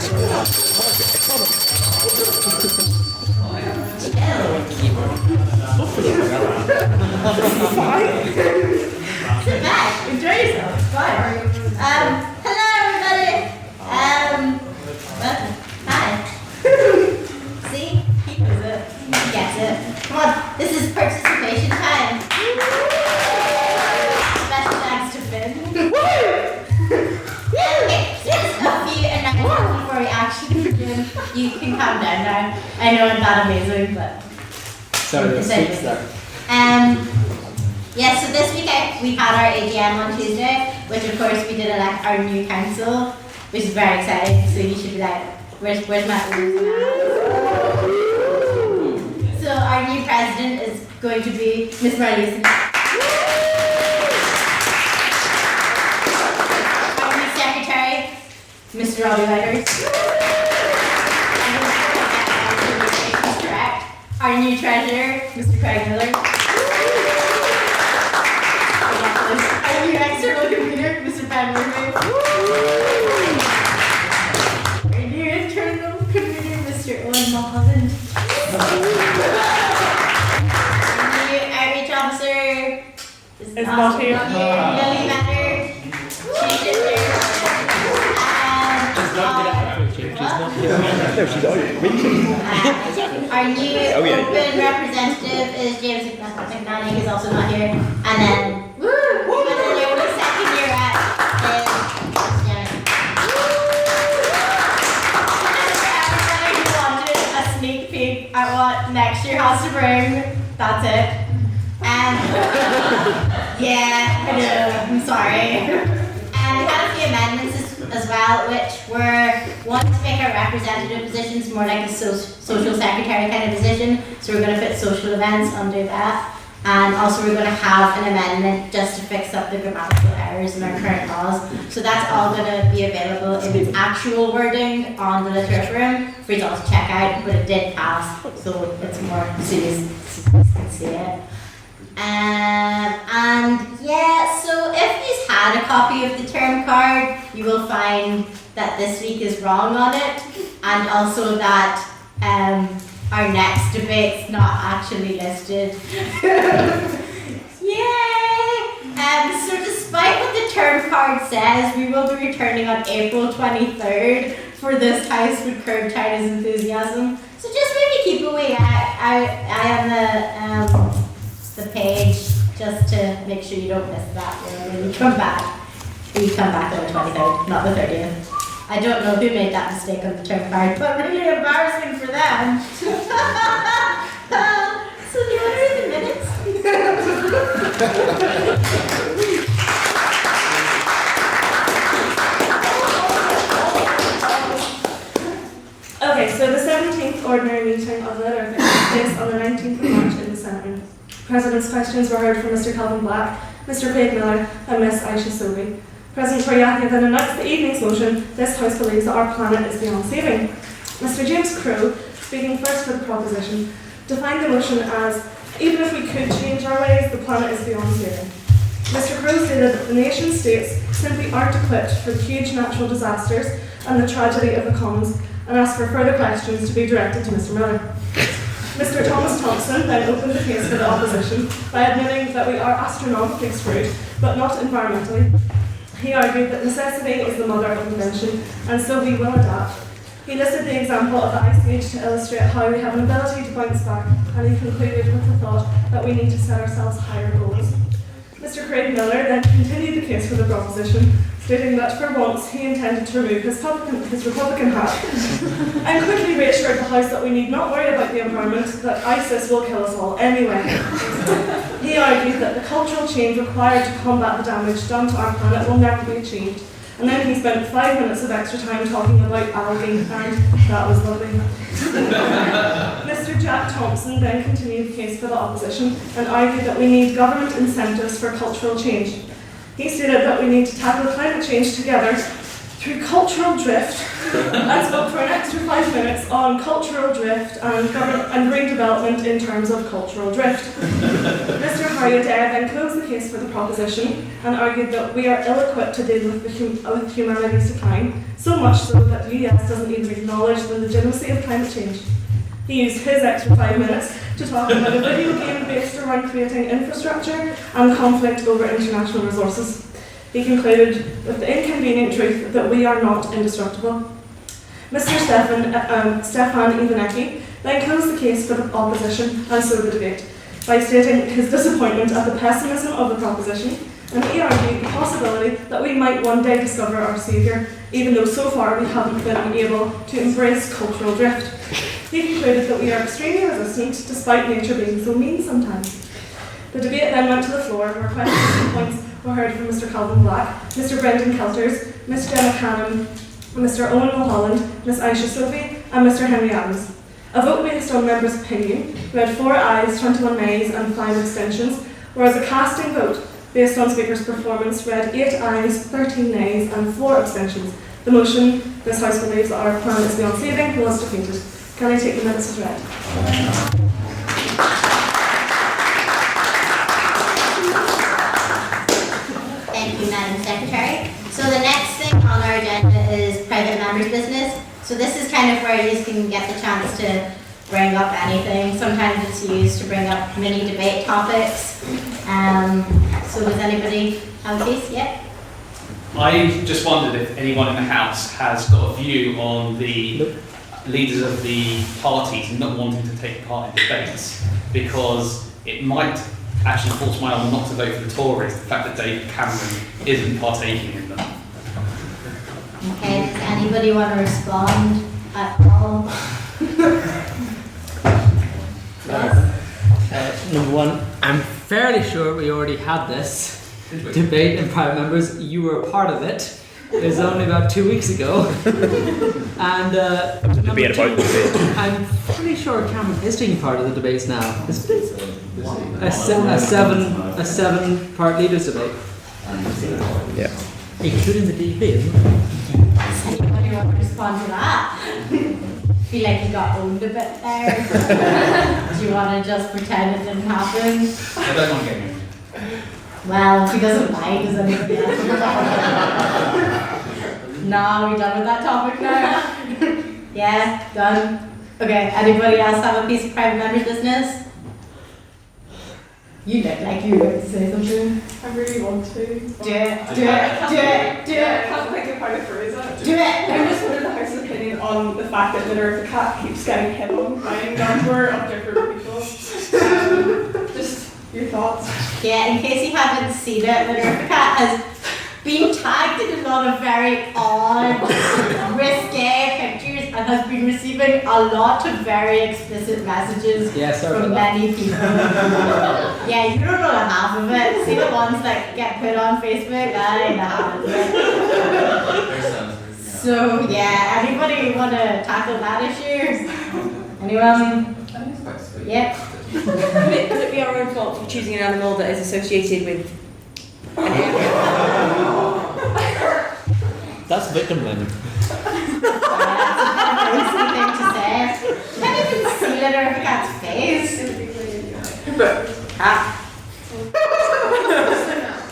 Enjoy yourself. Fine. Hello, everybody. Hi. See? He knows it. He gets it. Come on. This is participation time. Special thanks to Finn. Okay, just a few announcements before we actually begin. You can calm down now. I know I'm not amazing, but. Sorry, the seats there. Yeah, so this week we had our AGM on Tuesday, which of course we did elect our new council, which is very exciting. So you should be like, where's my So our new president is going to be Miss Marlies. Our new secretary, Mr. Robbie Whiters. Our new treasurer, Mr. Craig Miller. Our new external convener, Mr. Ben Murphy. Our new internal convener, Mr. Owen Mulholland. Our new outreach officer is not here. Lily Matter. She's in there. No, she's already meeting. Our new open representative is James McNally, who's also not here. And then, and then the only second year at is Janet. Everybody who wanted a sneak peek at what next year has to bring, that's it. Yeah, I know, I'm sorry. And we had a few amendments as well, which were one to make our representative positions more like a social secretary kind of position. So we're going to put social events under that. And also we're going to have an amendment just to fix up the grammatical errors in our current laws. So that's all going to be available in its actual wording on the literature room for you all to check out, but it did pass, so it's more so you can see it. And yeah, so if you've had a copy of the term card, you will find that this week is wrong on it, and also that our next debate's not actually listed. Yay! So despite what the term card says, we will be returning on April 23rd for this house with curb China's enthusiasm. So just maybe keep a wee eye on the page, just to make sure you don't miss that when you come back. We come back on the 23rd, not the 30th. I don't know who made that mistake on the term card, but really embarrassing for them. So do you want to read the minutes? Okay, so the 17th ordinary meeting of the Literature took place on the 19th of March in the Senate Room. President's questions were heard from Mr. Calvin Black, Mr. Craig Miller and Miss Aisha Sobey. President Toriaki then announced the evening's motion, "This House believes that our planet is beyond saving." Mr. James Crowe, speaking first for the proposition, defined the motion as, "Even if we could change our ways, the planet is beyond saving." Mr. Crowe stated that the nation states simply aren't equipped for the huge natural disasters and the tragedy of the commons, and asked for further questions to be directed to Mr. Miller. Mr. Thomas Thompson then opened the case for the opposition by admitting that we are astronomically screwed, but not environmentally. He argued that necessity is the mother of invention, and so we will adapt. He listed the example of the Ice Age to illustrate how we have an ability to bounce back, and he concluded with the thought that we need to set ourselves higher goals. Mr. Craig Miller then continued the case for the proposition, stating that for once he intended to remove his Republican hat and quickly reassured the House that we need not worry about the environment, that ISIS will kill us all anyway. He argued that the cultural change required to combat the damage done to our planet will never be achieved. And then he spent 5 minutes of extra time talking about algae, and that was lovely. Mr. Jack Thompson then continued the case for the opposition and argued that we need government incentives for cultural change. He stated that we need to tackle climate change together through cultural drift. I spoke for an extra 5 minutes on cultural drift and green development in terms of cultural drift. Mr. Harriet then closed the case for the proposition and argued that we are ill-equipped to deal with humanity's decline, so much so that the US doesn't even acknowledge the legitimacy of climate change. He used his extra 5 minutes to talk about a video game based around creating infrastructure and conflict over international resources. He concluded with the inconvenient truth that we are not indestructible. Mr. Stefan Ivanecki then closed the case for the opposition and so the debate by stating his disappointment at the pessimism of the proposition, and he argued the possibility that we might one day discover our saviour, even though so far we haven't been able to embrace cultural drift. He concluded that we are extremely resistant despite nature being so mean sometimes. The debate then went to the floor where questions and points were heard from Mr. Calvin Black, Mr. Brendan Kelters, Ms. Gemma Cannon, Mr. Owen Mulholland, Ms. Aisha Sophie, and Mr. Henry Adams. A vote based on members' opinion, we had 4 ayes, 21 nays, and 5 abstentions, whereas a casting vote based on speaker's performance read 8 ayes, 13 nays, and 4 abstentions. The motion, this House believes that our plan is beyond saving, was defeated. Can I take the minutes as read? Thank you, Madam Secretary. So the next thing on our agenda is private members' business. So this is kind of where you can get the chance to bring up anything. Sometimes it's used to bring up mini debate topics. So does anybody have a piece yet? I just wondered if anyone in the House has got a view on the leaders of the parties not wanting to take part in debates, because it might actually force my arm not to vote for the Tories, the fact that David Cameron isn't partaking in them. Okay, does anybody want to respond at all? Number one, I'm fairly sure we already had this debate in private members. You were a part of it. It was only about 2 weeks ago. And debate about the debate. I'm pretty sure Cameron is taking part of the debates now. It's a seven-part leaders debate. Yeah. Including the DP, isn't it? Does anybody want to respond to that? Feel like you got owned a bit there. Do you want to just pretend it didn't happen? I don't want to get me. Well, if he doesn't mind, does anybody else? No, we done with that topic now? Yeah, done. Okay, anybody else have a piece of private members' business? You look like you were going to say something. I really want to. Do it. I can't think of how to phrase it. Do it. I just wanted the House's opinion on the fact that litter of the cat keeps getting hit on by a number of different people. Just your thoughts. Yeah, in case you haven't seen it, the Nerf cat has been tagged in a lot of very odd, risque pictures and has been receiving a lot of very explicit messages from many people. Yeah, you don't know half of it. See the ones that get put on Facebook? I ain't the half of it. So yeah, anybody want to tackle that issue? Anyone? Yep. Could it be our own fault for choosing an animal that is associated with an area? That's victim blaming. That's a thing to say. Can't even see litter of a cat's face. Cat.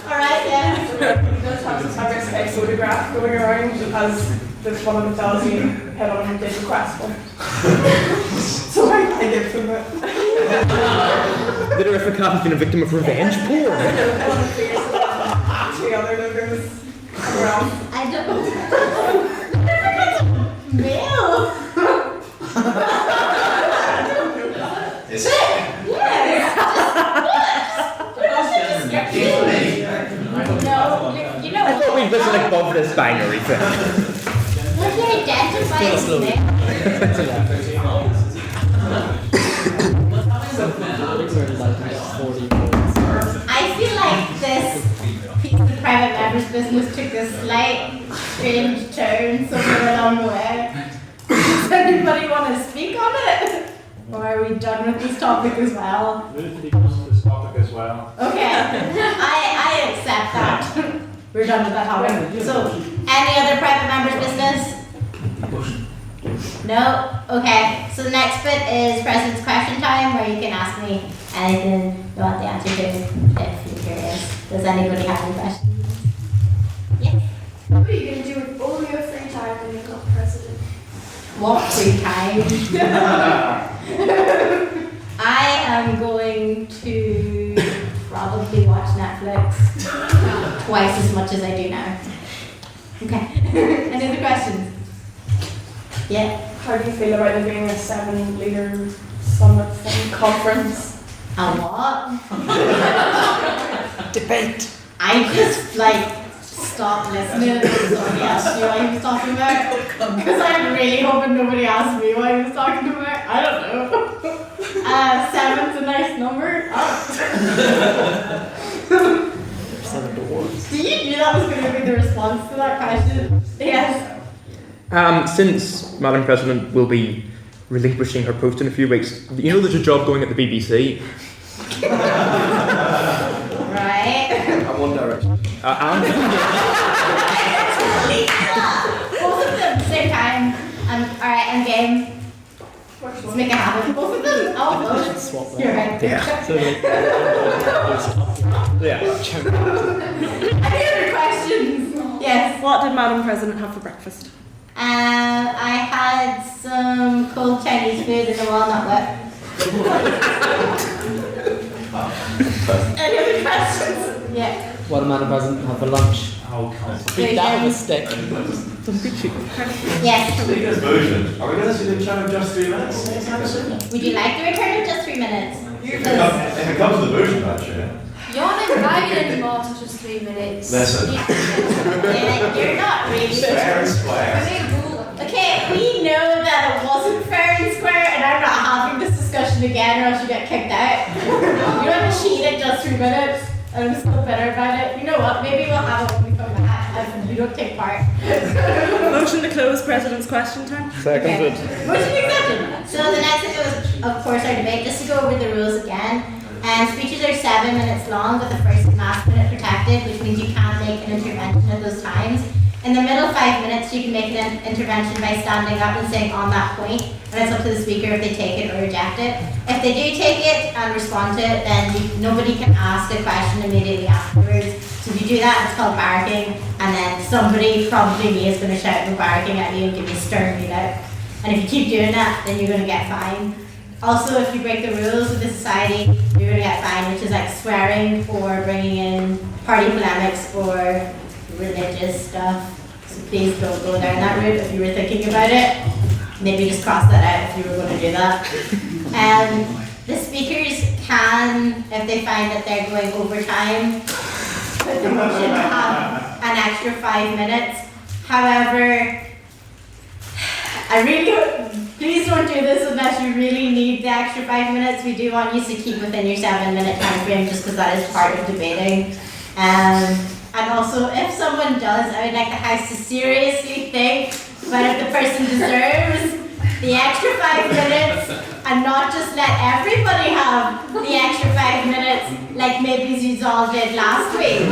Alright, yeah. He does have some a photograph going around as this one of the fellas he hit on him did request one. So I give him it. The terrific cat has been a victim of revenge porn. Two other logos around. I don't know. Male. Is Yes. No, you know. I thought we'd listen above this binary thing. What do you identify as male? I feel like this piece of private members' business took a slight strange turn somewhere along the way. Does anybody want to speak on it? Or are we done with this topic as well? This topic as well. Okay, I accept that. We're done with that topic. So, Any other private members' business? No? Okay. So the next bit is President's question time, where you can ask me anything you want the answer to if you're curious. Does anybody have any questions? Yes? What are you going to do with all your free time when you're not president? What free time? I am going to probably watch Netflix twice as much as I do now. Okay. Any other questions? Yeah. How do you feel about there being a 7-leader summit and conference? A what? Debate. I just stopped listening when somebody asked me what he was talking about. Because I'm really hoping nobody asked me what he was talking about. I don't know. 7's a nice number. Oh. 7 dwarves. Do you knew that was going to be the response to that question? Yes. Since Madam President will be relinquishing her post in a few weeks, you know there's a job going at the BBC. Right. I'm One Direction. Both of them, same time. Alright, I'm game. Let's make it happen. Both of them? Oh, both. You're right. Yeah. So like, Yeah. Any other questions? Yes. What did Madam President have for breakfast? I had some cold Chinese food and a walnut whip. Any other questions? Yeah. what a Madam President have for lunch? Oh, God. Beat that with a stick. Yes. Speaker's version. Are we going to see the return of just 3 minutes? Would you like the return of just 3 minutes? If it comes to the version, actually. You're not invited anymore to just 3 minutes. Listen. Yeah, you're not really. Fair and square. Okay, we know that it wasn't fair and square, and I'm not having this discussion again, or else you get kicked out. You don't cheat at just 3 minutes, and I'm still bitter about it. You know what? Maybe we'll have it when we come back, and you don't take part. Motion to close President's question time. Seconded. Motion accepted. So the next thing was, of course, our debate. Just to go over the rules again. And speeches are 7 minutes long, but the first and last minute protected, which means you can't make an intervention at those times. In the middle 5 minutes, you can make an intervention by standing up and saying on that point, and it's up to the speaker if they take it or reject it. If they do take it and respond to it, then nobody can ask a question immediately afterwards. So if you do that, it's called barracking, and then somebody, probably me, is going to shout for barracking at you and give you a stern read out. And if you keep doing that, then you're going to get fined. Also, if you break the rules of the society, you're going to get fined, which is like swearing or bringing in party polemics or religious stuff. So please don't go down that route if you were thinking about it. Maybe just cross that out if you were going to do that. The speakers can, if they find that they're going over time, put the motion to have an extra 5 minutes. However, please don't do this unless you really need the extra 5 minutes. We do want you to keep within your 7 minute time frame just because that is part of debating. And also, if someone does, I would like the House to seriously think about if the person deserves the extra 5 minutes and not just let everybody have the extra 5 minutes like maybe you all did last week.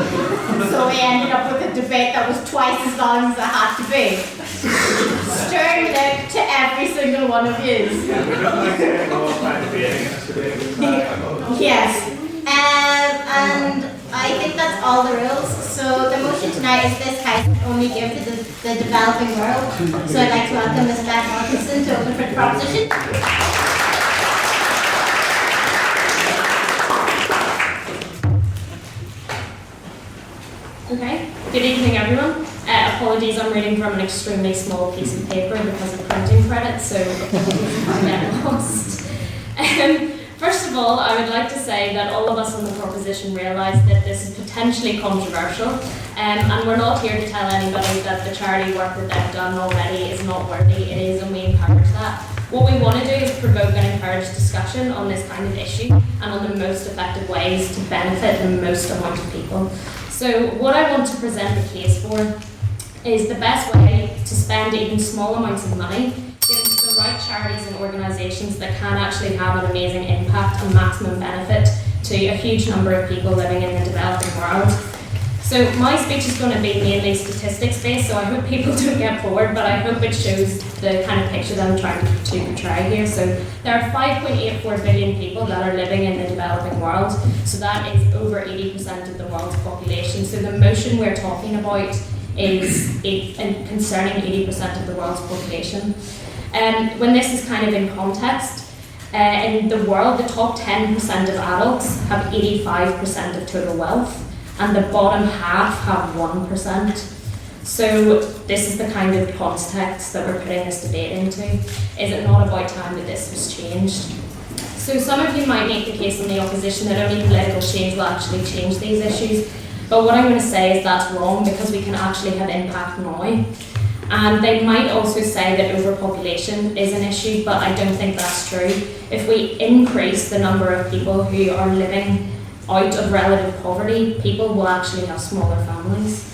So we ended up with a debate that was twice as long as it had to be. Stern look to every single one of you. Yes. And I think that's all the rules. So the motion tonight is this House only give to the developing world. So I'd like to welcome Ms. Beth Wilkinson to open for the proposition. Okay, good evening everyone. Apologies, I'm reading from an extremely small piece of paper because of printing credits, so apologies if I get lost. First of all, I would like to say that all of us on the proposition realise that this is potentially controversial, and we're not here to tell anybody that the charity work that they've done already is not worthy. It is, and we encourage that. What we want to do is provoke and encourage discussion on this kind of issue and on the most effective ways to benefit the most amount of people. So what I want to present the case for is the best way to spend even small amounts of money given to the right charities and organisations that can actually have an amazing impact and maximum benefit to a huge number of people living in the developing world. So my speech is going to be mainly statistics based, so I hope people don't get bored, but I hope it shows the kind of picture that I'm trying to portray here. So there are 5.84 billion people that are living in the developing world, so that is over 80% of the world's population. So the motion we're talking about is concerning 80% of the world's population. When this is kind of in context, in the world, the top 10% of adults have 85% of total wealth, and the bottom half have 1%. So this is the kind of context that we're putting this debate into. Is it not about time that this was changed? So some of you might make the case in the opposition that only political change will actually change these issues, but what I'm going to say is that's wrong, because we can actually have impact now. And they might also say that overpopulation is an issue, but I don't think that's true. If we increase the number of people who are living out of relative poverty, people will actually have smaller families.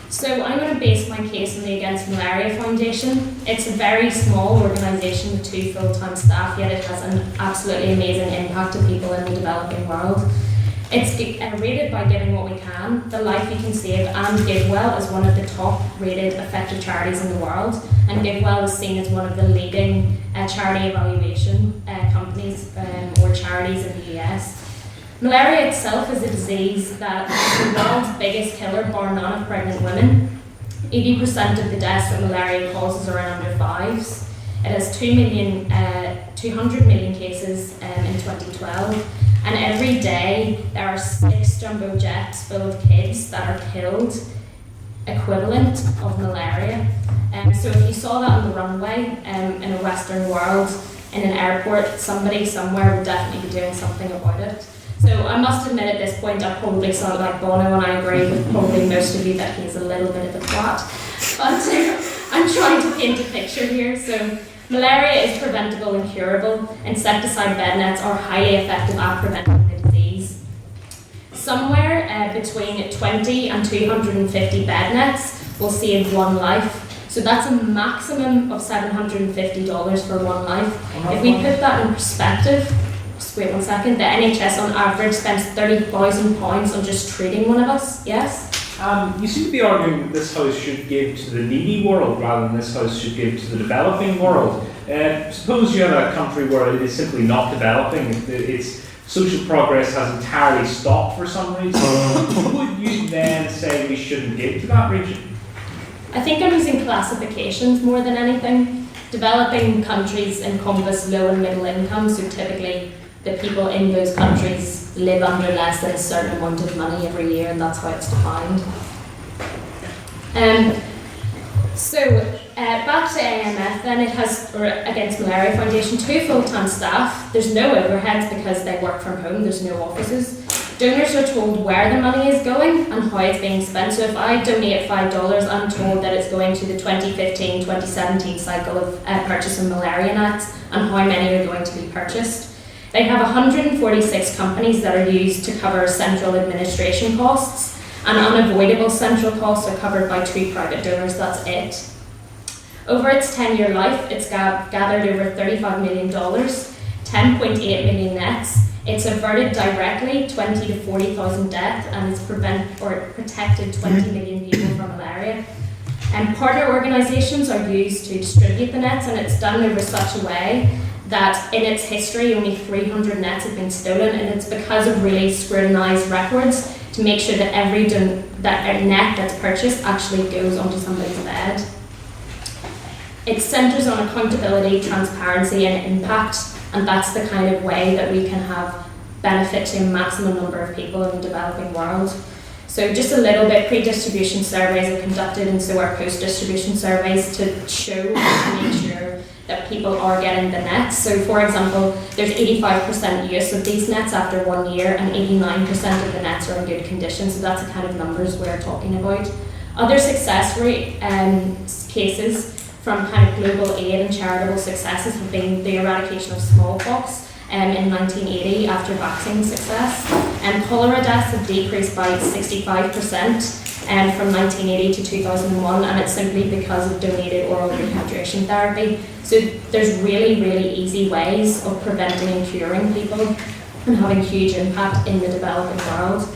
So I'm going to base my case on the Against Malaria Foundation. It's a very small organisation with 2 full-time staff, yet it has an absolutely amazing impact to people in the developing world. It's rated by Giving What We Can, The Life You Can Save, and GiveWell is one of the top rated effective charities in the world, and GiveWell is seen as one of the leading charity evaluation companies or charities in the US. Malaria itself is a disease that is the world's biggest killer, bar none of pregnant women. 80% of the deaths that malaria causes are in under 5s. It has 200 million cases in 2012. And every day there are 6 jumbo jets full of kids that are killed, equivalent of malaria. So if you saw that on the runway in a Western world, in an airport, somebody somewhere would definitely be doing something about it. So I must admit at this point I probably sound like Bono, and I agree with probably most of you that he's a little bit of a twat. But I'm trying to paint a picture here. So malaria is preventable and curable. Insecticide bed nets are highly effective at preventing the disease. Somewhere between 20 and 250 bed nets will save 1 life. So that's a maximum of $750 for 1 life. If we put that in perspective, just wait 1 second, the NHS on average spends £30,000 on just treating one of us, yes? You seem to be arguing that this house should give to the needy world rather than this house should give to the developing world. Suppose you have a country where it is simply not developing, its social progress has entirely stopped for some reason. Would you then say we shouldn't give to that region? I think I'm using classifications more than anything. Developing countries encompass low and middle income, so typically the people in those countries live under less than a certain amount of money every year, and that's how it's defined. Back to AMF then, it has, or Against Malaria Foundation, 2 full-time staff. There's no overheads because they work from home, there's no offices. Donors are told where the money is going and how it's being spent. So if I donate $5, I'm told that it's going to the 2015-2017 cycle of purchase of malaria nets and how many are going to be purchased. They have 146 companies that are used to cover central administration costs, and unavoidable central costs are covered by 2 private donors, that's it. Over its 10-year life, it's gathered over $35 million, 10.8 million nets. It's averted directly 20 to 40,000 deaths, and it's protected 20 million people from malaria. And partner organisations are used to distribute the nets, and it's done over such a way that in its history only 300 nets have been stolen, and it's because of really scrutinised records to make sure that every net that's purchased actually goes onto somebody's bed. It centres on accountability, transparency and impact, and that's the kind of way that we can have benefit to a maximum number of people in the developing world. So just a little bit, pre-distribution surveys are conducted, and so are post-distribution surveys to show and to make sure that people are getting the nets. So for example, there's 85% use of these nets after 1 year, and 89% of the nets are in good condition, so that's the kind of numbers we're talking about. Other success rate cases from kind of global aid and charitable successes have been the eradication of smallpox in 1980 after vaccine success. And cholera deaths have decreased by 65% from 1980 to 2001, and it's simply because of donated oral rehydration therapy. So there's really, really easy ways of preventing and curing people and having huge impact in the developing world.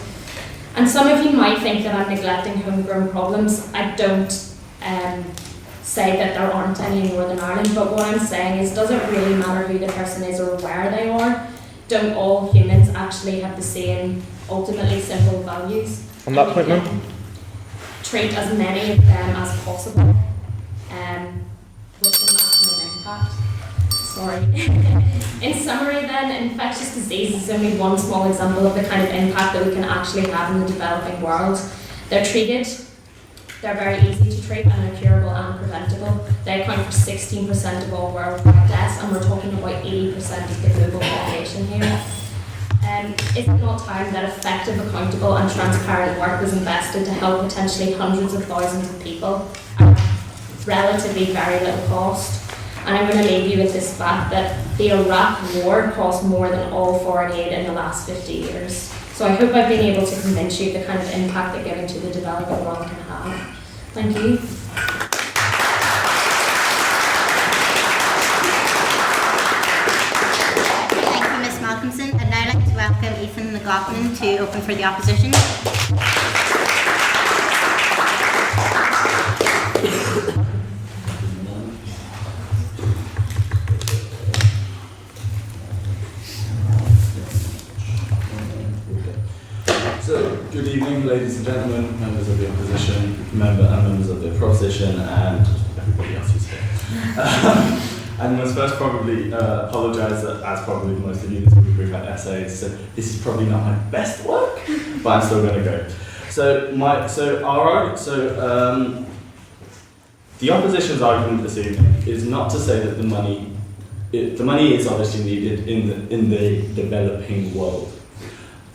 And some of you might think that I'm neglecting homegrown problems. I don't say that there aren't any in Northern Ireland, but what I'm saying is, does it really matter who the person is or where they are? Don't all humans actually have the same, ultimately simple values? On that point, ma'am? Treat as many of them as possible with the maximum impact. Sorry. In summary then, infectious disease is only one small example of the kind of impact that we can actually have in the developing world. They're treated, they're very easy to treat, and they're curable and preventable. They account for 16% of all worldwide deaths, and we're talking about 80% of the global population here. Is it not time that effective, accountable and transparent work was invested to help potentially hundreds of thousands of people at relatively very little cost? And I'm going to leave you with this fact that the Iraq War cost more than all foreign aid in the last 50 years. So I hope I've been able to convince you of the kind of impact that giving to the developing world can have. Thank you. Thank you, Ms. Malcolmson. I'd now like to welcome Ethan McLaughlin to open for the opposition. So, good evening, ladies and gentlemen, members of the opposition, members of the proposition, and everybody else who's here. I must first probably apologise that, as probably most of you this week, we've had essays, so this is probably not my best work, but I'm still going to go. The opposition's argument this evening is not to say that the money is obviously needed in the developing world,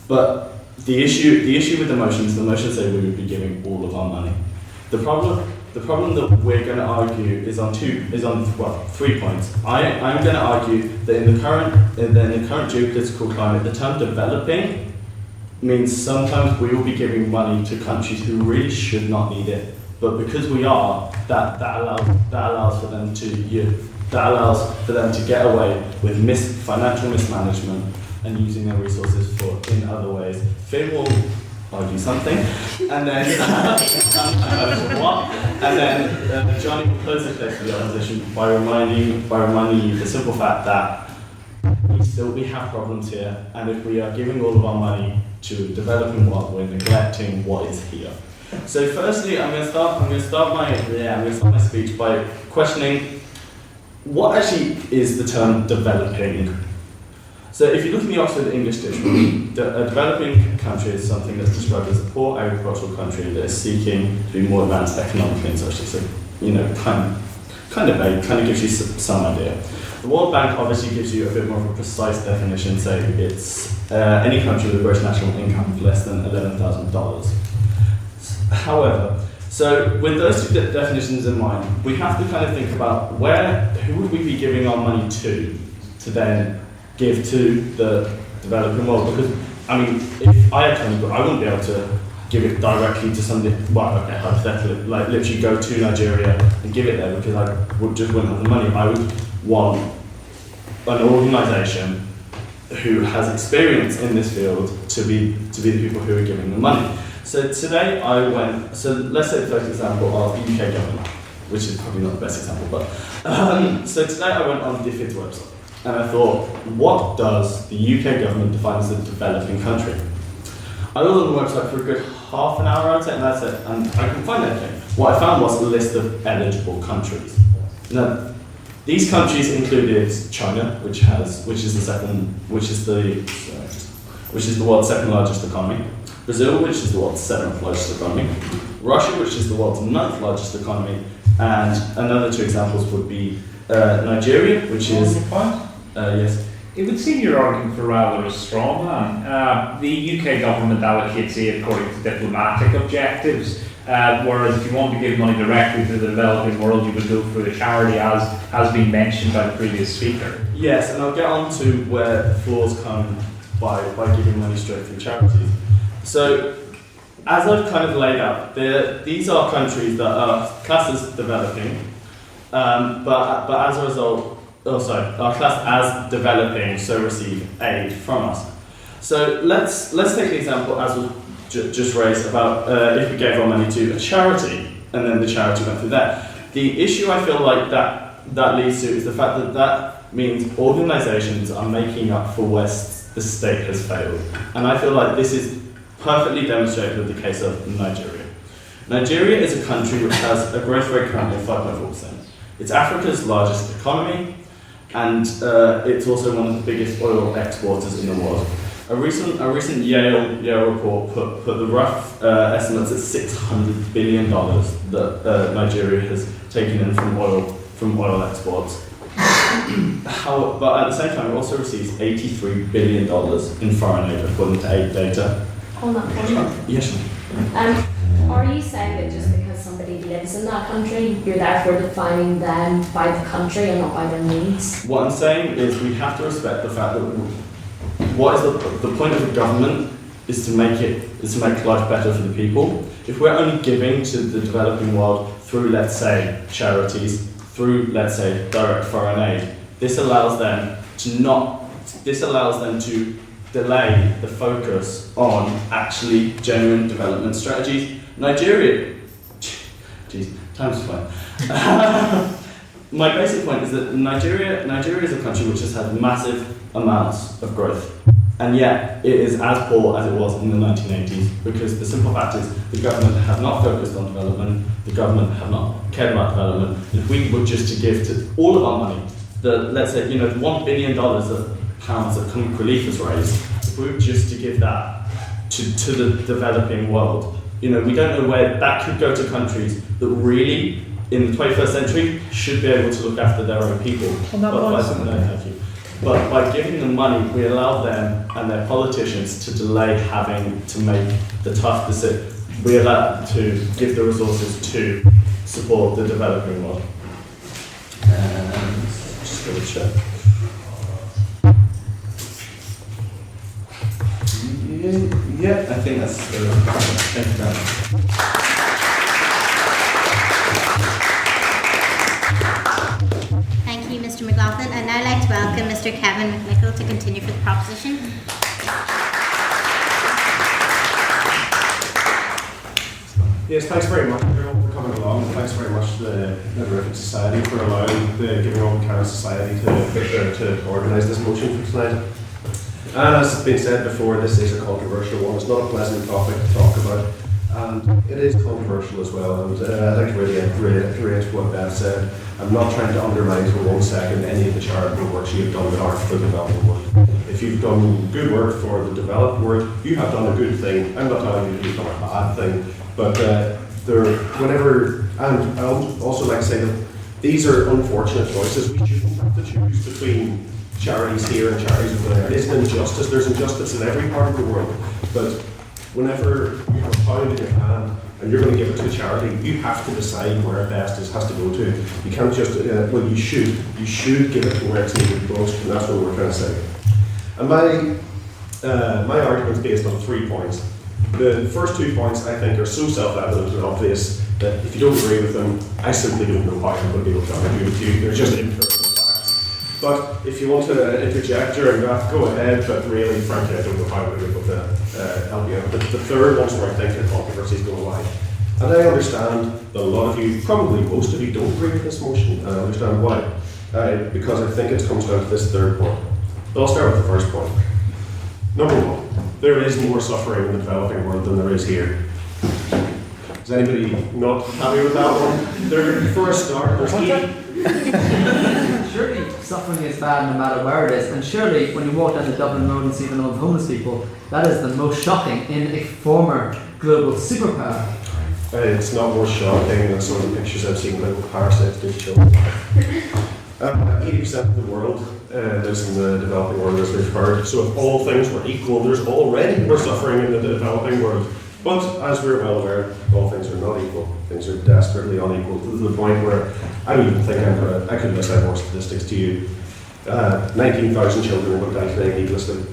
but the issue with the motion say we would be giving all of our money. The problem that we're going to argue is on 3 points. I'm going to argue that in the current geopolitical climate, the term developing means sometimes we will be giving money to countries who really should not need it, but because we are, that allows for them to get away with financial mismanagement and using their resources in other ways. Finn will argue something, and then Johnny will close the case for the opposition by reminding you the simple fact that we have problems here, and if we are giving all of our money to developing world, we're neglecting what is here. So, firstly, I'm going to start my speech by questioning what actually is the term developing. So if you look in the Oxford English Dictionary, a developing country is something that's described as a poor agricultural country that is seeking to be more advanced economically and socially. So, kind of vague, kind of gives you some idea. The World Bank obviously gives you a bit more of a precise definition, saying it's any country with a gross national income of less than $11,000. However, so with those two definitions in mind, we have to kind of think about who would we be giving our money to then give to the developing world, because if I had $20, I wouldn't be able to give it directly to somebody. Well, okay, hypothetically, like literally go to Nigeria and give it there, because I wouldn't have the money. I would want an organisation who has experience in this field to be the people who are giving the money. So today so let's say the first example of the UK government, which is probably not the best example, but so today I went on DFID's website. And I thought, what does the UK government define as a developing country? I was on the website for a good half an hour, I'd say, and that's it. And I couldn't find anything. What I found was a list of eligible countries. Now, these countries included China, which is the world's second largest economy. Brazil, which is the world's 7th largest economy. Russia, which is the world's 9th largest economy. And another two examples would be Nigeria, which is yes. It would seem you're arguing for rather a straw man. The UK government allocates aid according to diplomatic objectives, whereas if you want to give money directly to the developing world, you would go through a charity, as has been mentioned by the previous speaker. Yes, and I'll get on to where the flaws come by giving money straight through charities. So, as I've kind of laid out, these are countries that are classed as developing, but as a result, are classed as developing, so receive aid from us. So let's take an example, as was just raised about if we gave our money to a charity and then the charity went through that. The issue I feel like that leads to is the fact that that means organisations are making up for where the state has failed. And I feel like this is perfectly demonstrated with the case of Nigeria. Nigeria is a country which has a growth rate currently of 5.4%. It's Africa's largest economy, and it's also one of the biggest oil exporters in the world. A recent Yale report put the rough estimates at $600 billion that Nigeria has taken in from oil exports. But at the same time, it also receives $83 billion in foreign aid, according to aid data. On that point, Yes. are you saying that just because somebody lives in that country, you're therefore defining them by the country and not by their needs? What I'm saying is we have to respect the fact that what is the point of the government is to make life better for the people. If we're only giving to the developing world through, let's say, charities, through, let's say, direct foreign aid, this allows them to delay the focus on actually genuine development strategies. Nigeria, geez, time's flying. My basic point is that Nigeria is a country which has had massive amounts of growth, and yet it is as poor as it was in the 1980s, because the simple fact is the government have not focused on development, the government have not cared about development. If we were just to give to all of our money, let's say, the $1 billion of pounds that Comic Relief has raised, if we were just to give that to the developing world, we don't know where that could go to countries that really, in the 21st century, should be able to look after their own people. But by giving them money, we allow them and their politicians to delay having to make the tough decision. We allow them to give the resources to support the developing world. Just double check. Yeah, I think that's thank you very much. Thank you, Mr. McLaughlin. I'd now like to welcome Mr. Kevin McNichol to continue for the proposition. Yes, thanks very much everyone for coming along, and thanks very much to the Networking Society for allowing the Giving Open Canada Society to organise this motion for tonight. And as has been said before, this is a controversial one. It's not a pleasant topic to talk about, and it is controversial as well. And I'd like to reiterate what Beth said. I'm not trying to undermine for 1 second any of the charitable work you've done that aren't for the developing world. If you've done good work for the developed world, you have done a good thing. I'm not telling you that you've done a bad thing, but and I'd also like to say that these are unfortunate choices. We shouldn't have to choose between charities here and charities over there. It is an injustice. There's injustice in every part of the world. But whenever you have a pound in your hand and you're going to give it to a charity, you have to decide where it best has to go to. You can't just, you should give it to where it's needed most, and that's what we're trying to say. And my argument is based on 3 points. The first 2 points I think are so self-evident and obvious that if you don't agree with them, I simply don't know how I'm going to be able to argue with you. They're just empirical facts. But if you want to interject during that, go ahead, but really, frankly, I don't know how I'm going to be able to help you out. The third one's where I think the controversy is going to lie. And I understand that a lot of you, probably most of you, don't agree with this motion, and I understand why. Because I think it comes down to this third point. But I'll start with the first point. Number one, there is more suffering in the developing world than there is here. Is anybody not happy with that one? For a start, there's Surely suffering is bad no matter where it is, and surely when you walk down the Dublin Road and see the number of homeless people, that is the most shocking in a former global superpower. It's not more shocking than some of the pictures I've seen about parasites to children. 80% of the world lives in the developing world, as we've heard. So if all things were equal, there's already more suffering in the developing world. But as we're well aware, all things are not equal. Things are desperately unequal, to the point where I don't even think I could list out more statistics to you. 19,000 children are going to die today needlessly.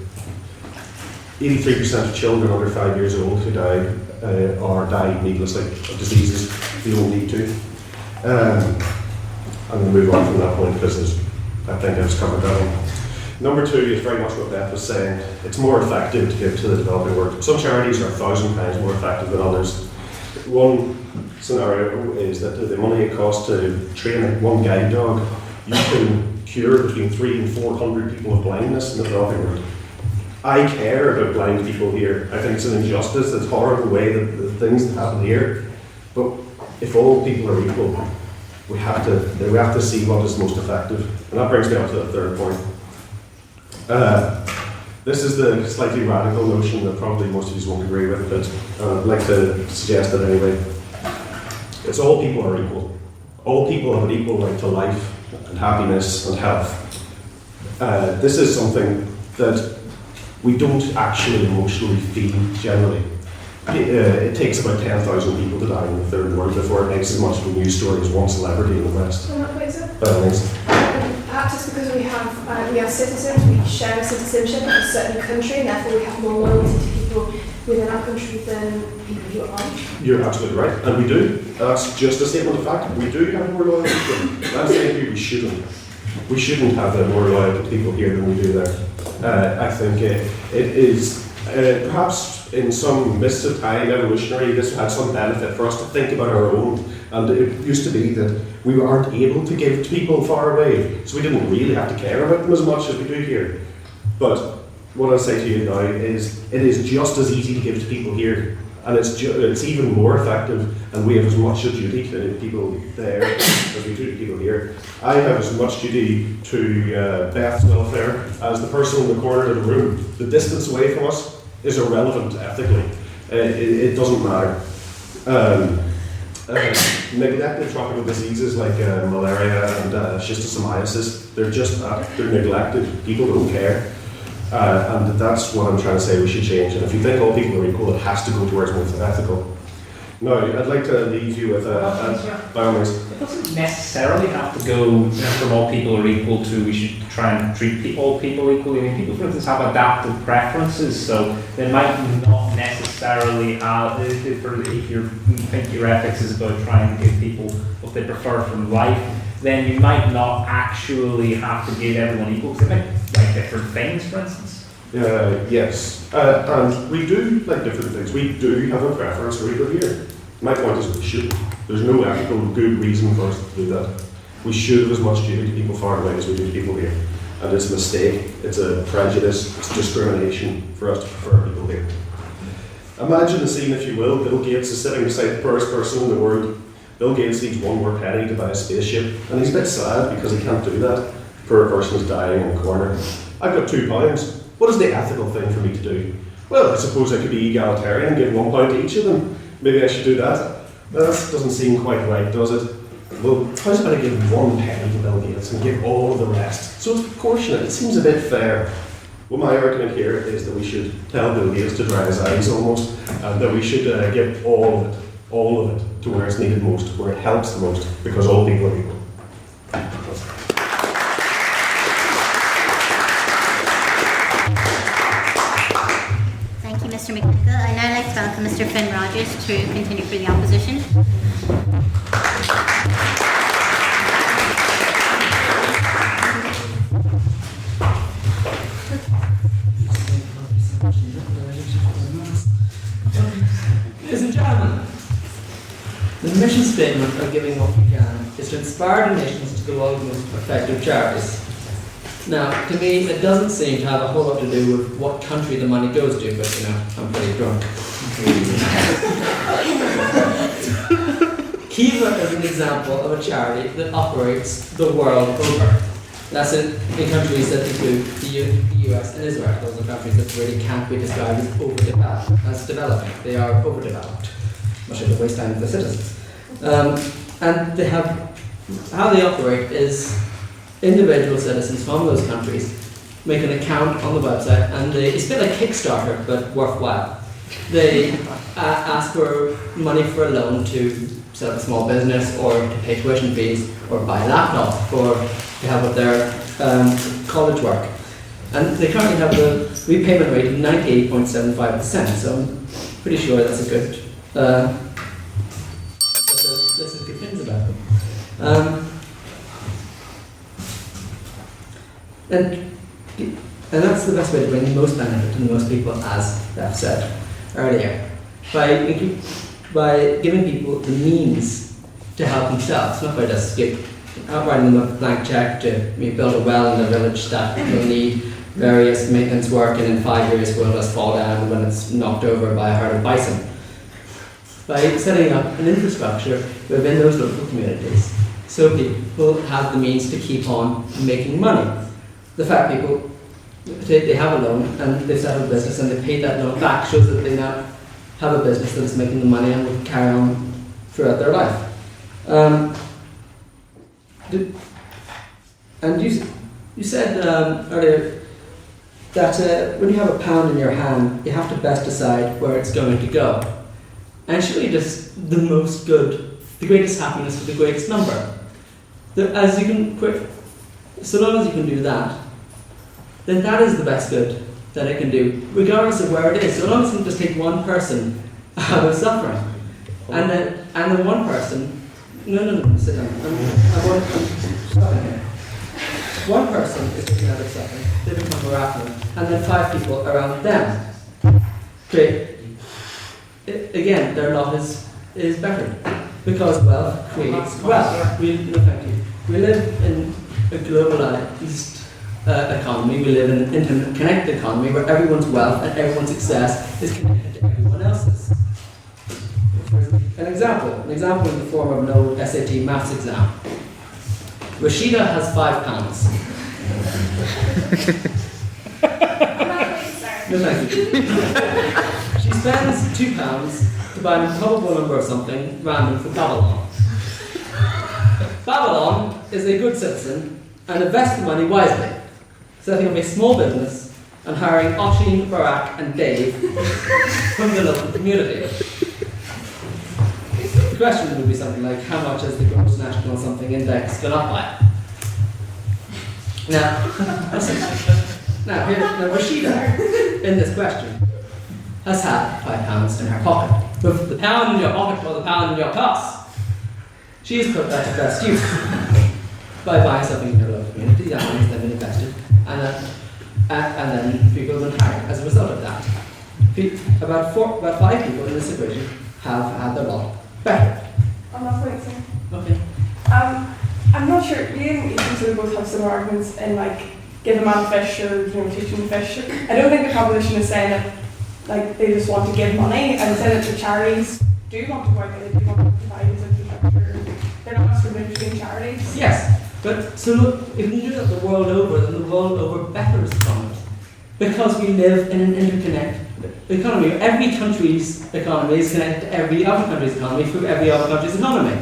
83% of children under 5 years old who died or died needlessly of diseases they don't need to. I'm going to move on from that point because I think I've covered that one. Number two is very much what Beth was saying. It's more effective to give to the developing world. Some charities are 1,000 times more effective than others. One scenario is that the money it costs to train one guide dog, you can cure between 300 and 400 people of blindness in the developing world. I care about blind people here. I think it's an injustice. It's horrible way that the things that happen here. But if all people are equal, we have to see what is most effective. And that brings me on to the third point. This is the slightly radical notion that probably most of you won't agree with, but I'd like to suggest it anyway. It's all people are equal. All people have an equal right to life and happiness and health. This is something that we don't actually emotionally feel generally. It takes about 10,000 people to die in the third world before it makes as much of a news story as one celebrity in the West. Perhaps it's because we have citizens, we share a citizenship of a certain country, and therefore we have more loyalty to people within our country than people who aren't. You're absolutely right, and we do. That's just a statement of fact. We do have more loyalty to them. That's saying here we shouldn't. We shouldn't have more loyalty to people here than we do there. I think it is perhaps in some mists of time, evolutionary, this had some benefit for us to think about our own. And it used to be that we aren't able to give to people far away, so we didn't really have to care about them as much as we do here. But what I'll say to you now is, it is just as easy to give to people here, and it's even more effective, and we have as much a duty to people there as we do to people here. I have as much duty to Beth's welfare as the person in the corner of the room. The distance away from us is irrelevant ethically. It doesn't matter. Neglected tropical diseases like malaria and schistosomiasis, they're just that, they're neglected, people don't care. And that's what I'm trying to say we should change. And if you think all people are equal, it has to go towards most ethical. Now, I'd like to leave you with by all means. It doesn't necessarily have to go from all people are equal to we should try and treat all people equally. I mean, people, for instance, have adaptive preferences, so they might not necessarily have, if you think your ethics is about trying to give people what they prefer from life, then you might not actually have to give everyone equal, because they might like different things, for instance. Yes, and we do like different things. We do have a preference for people here. My point is we shouldn't. There's no ethical good reason for us to do that. We should have as much duty to people far away as we do to people here. And it's a mistake, it's a prejudice, it's discrimination for us to prefer people here. Imagine the scene, if you will. Bill Gates is sitting beside the poorest person in the world. Bill Gates needs one more penny to buy a spaceship, and he's a bit sad because he can't do that. The poor person is dying in the corner. I've got £2. What is the ethical thing for me to do? Well, I suppose I could be egalitarian and give £1 to each of them. Maybe I should do that. That doesn't seem quite right, does it? Well, how's about I give 1 penny to Bill Gates and give all of the rest? So it's proportionate. It seems a bit fair. Well, my argument here is that we should tell Bill Gates to dry his eyes almost, and that we should give all of it, to where it's needed most, where it helps the most, because all people are equal. Thank you, Mr. McNichol. I'd now like to welcome Mr. Finn Rogers to continue for the opposition. Ladies and gentlemen, the mission statement of Giving What We Can is to inspire the nations to go out with effective charities. Now, to me, it doesn't seem to have a whole lot to do with what country the money goes to, but you know, I'm pretty drunk. Kiva is an example of a charity that operates the world over. That's in countries that include the US and Israel. Those are countries that really can't be described as overdeveloped, as developing. They are overdeveloped, much of the waste time of the citizens. And they have, how they operate is individual citizens from those countries make an account on the website, and it's a bit like Kickstarter, but worthwhile. They ask for money for a loan to set up a small business, or to pay tuition fees, or buy a laptop for to help with their college work. And they currently have the repayment rate of 98.75%, so I'm pretty sure that's a good, there's some good things about them. And And that's the best way to bring the most benefit to the most people, as Beth said earlier. By giving people the means to help themselves, not by just writing them a blank check to build a well in the village that will need various maintenance work, and in 5 years will just fall down when it's knocked over by a herd of bison. By setting up an infrastructure within those local communities so people have the means to keep on making money. The fact people, they have a loan and they've set up a business and they paid that loan back shows that they now have a business that is making the money and will carry on throughout their life. And you said earlier that when you have a pound in your hand, you have to best decide where it's going to go. And surely just the most good, the greatest happiness for the greatest number. So long as you can do that, then that is the best good that it can do, regardless of where it is. So long as you can just take one person out of suffering, and then one person. No, sit down. I'm stopping here. One person is taken out of suffering, they become more affluent, and then 5 people around them. Great. Again, their lot is better, because wealth creates wealth. We live in a globalized economy. We live in an interconnected economy where everyone's wealth and everyone's success is connected to everyone else's. An example in the form of an old SAT maths exam. Rashida has £5. No, thank you. She spends £2 to buy an improbable number of something random for Babylon. Babylon is a good citizen and invests the money wisely, setting up a small business and hiring Oshin, Barack and Dave from the local community. The question would be something like, how much has the gross national something index gone up by? Now Rashida, in this question, has had £5 in her pocket. With the pound in your pocket or the pound in your purse, she has put that to best use by buying something in her local community. That money has then been invested, and then people have been hired as a result of that. About 5 people in this equation have had their lot better. On that point, sir. Okay. I'm not sure. You usually both have similar arguments in give a man a fish or teach him to fish. I don't think the proposition is saying that they just want to give money, and saying that the charities do want to work and they do want to provide this infrastructure. They're not discriminating charities. Yes, but so if we do that the world over, then the world over betters economy. Because we live in an interconnected economy. Every country's economy is connected to every other country's economy through every other country's economy.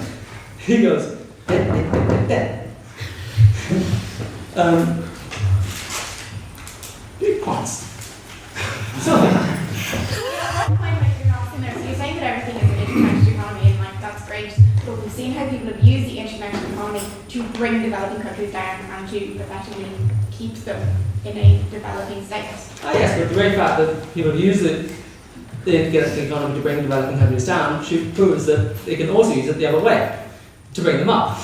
He goes, big points. So, you're saying that everything is an interconnected economy, and that's great, but we've seen how people have used the interconnected economy to bring developing countries down and to effectively keep them in a developing state. Yes, but the very fact that people use the interconnected economy to bring developing countries down proves that they can also use it the other way, to bring them up.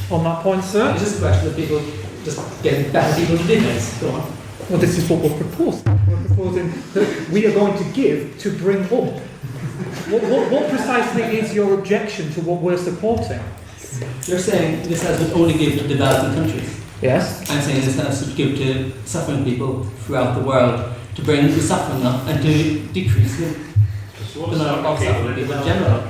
On that point, sir? It's just a question of people just getting better people to do things. Go on. Well, this is what we're proposing. We're proposing that we are going to give to bring up. What precisely is your objection to what we're supporting? You're saying this has been only given to developing countries. Yes. I'm saying this has to give to suffering people throughout the world to bring the suffering up and to decrease the number of suffering people in general.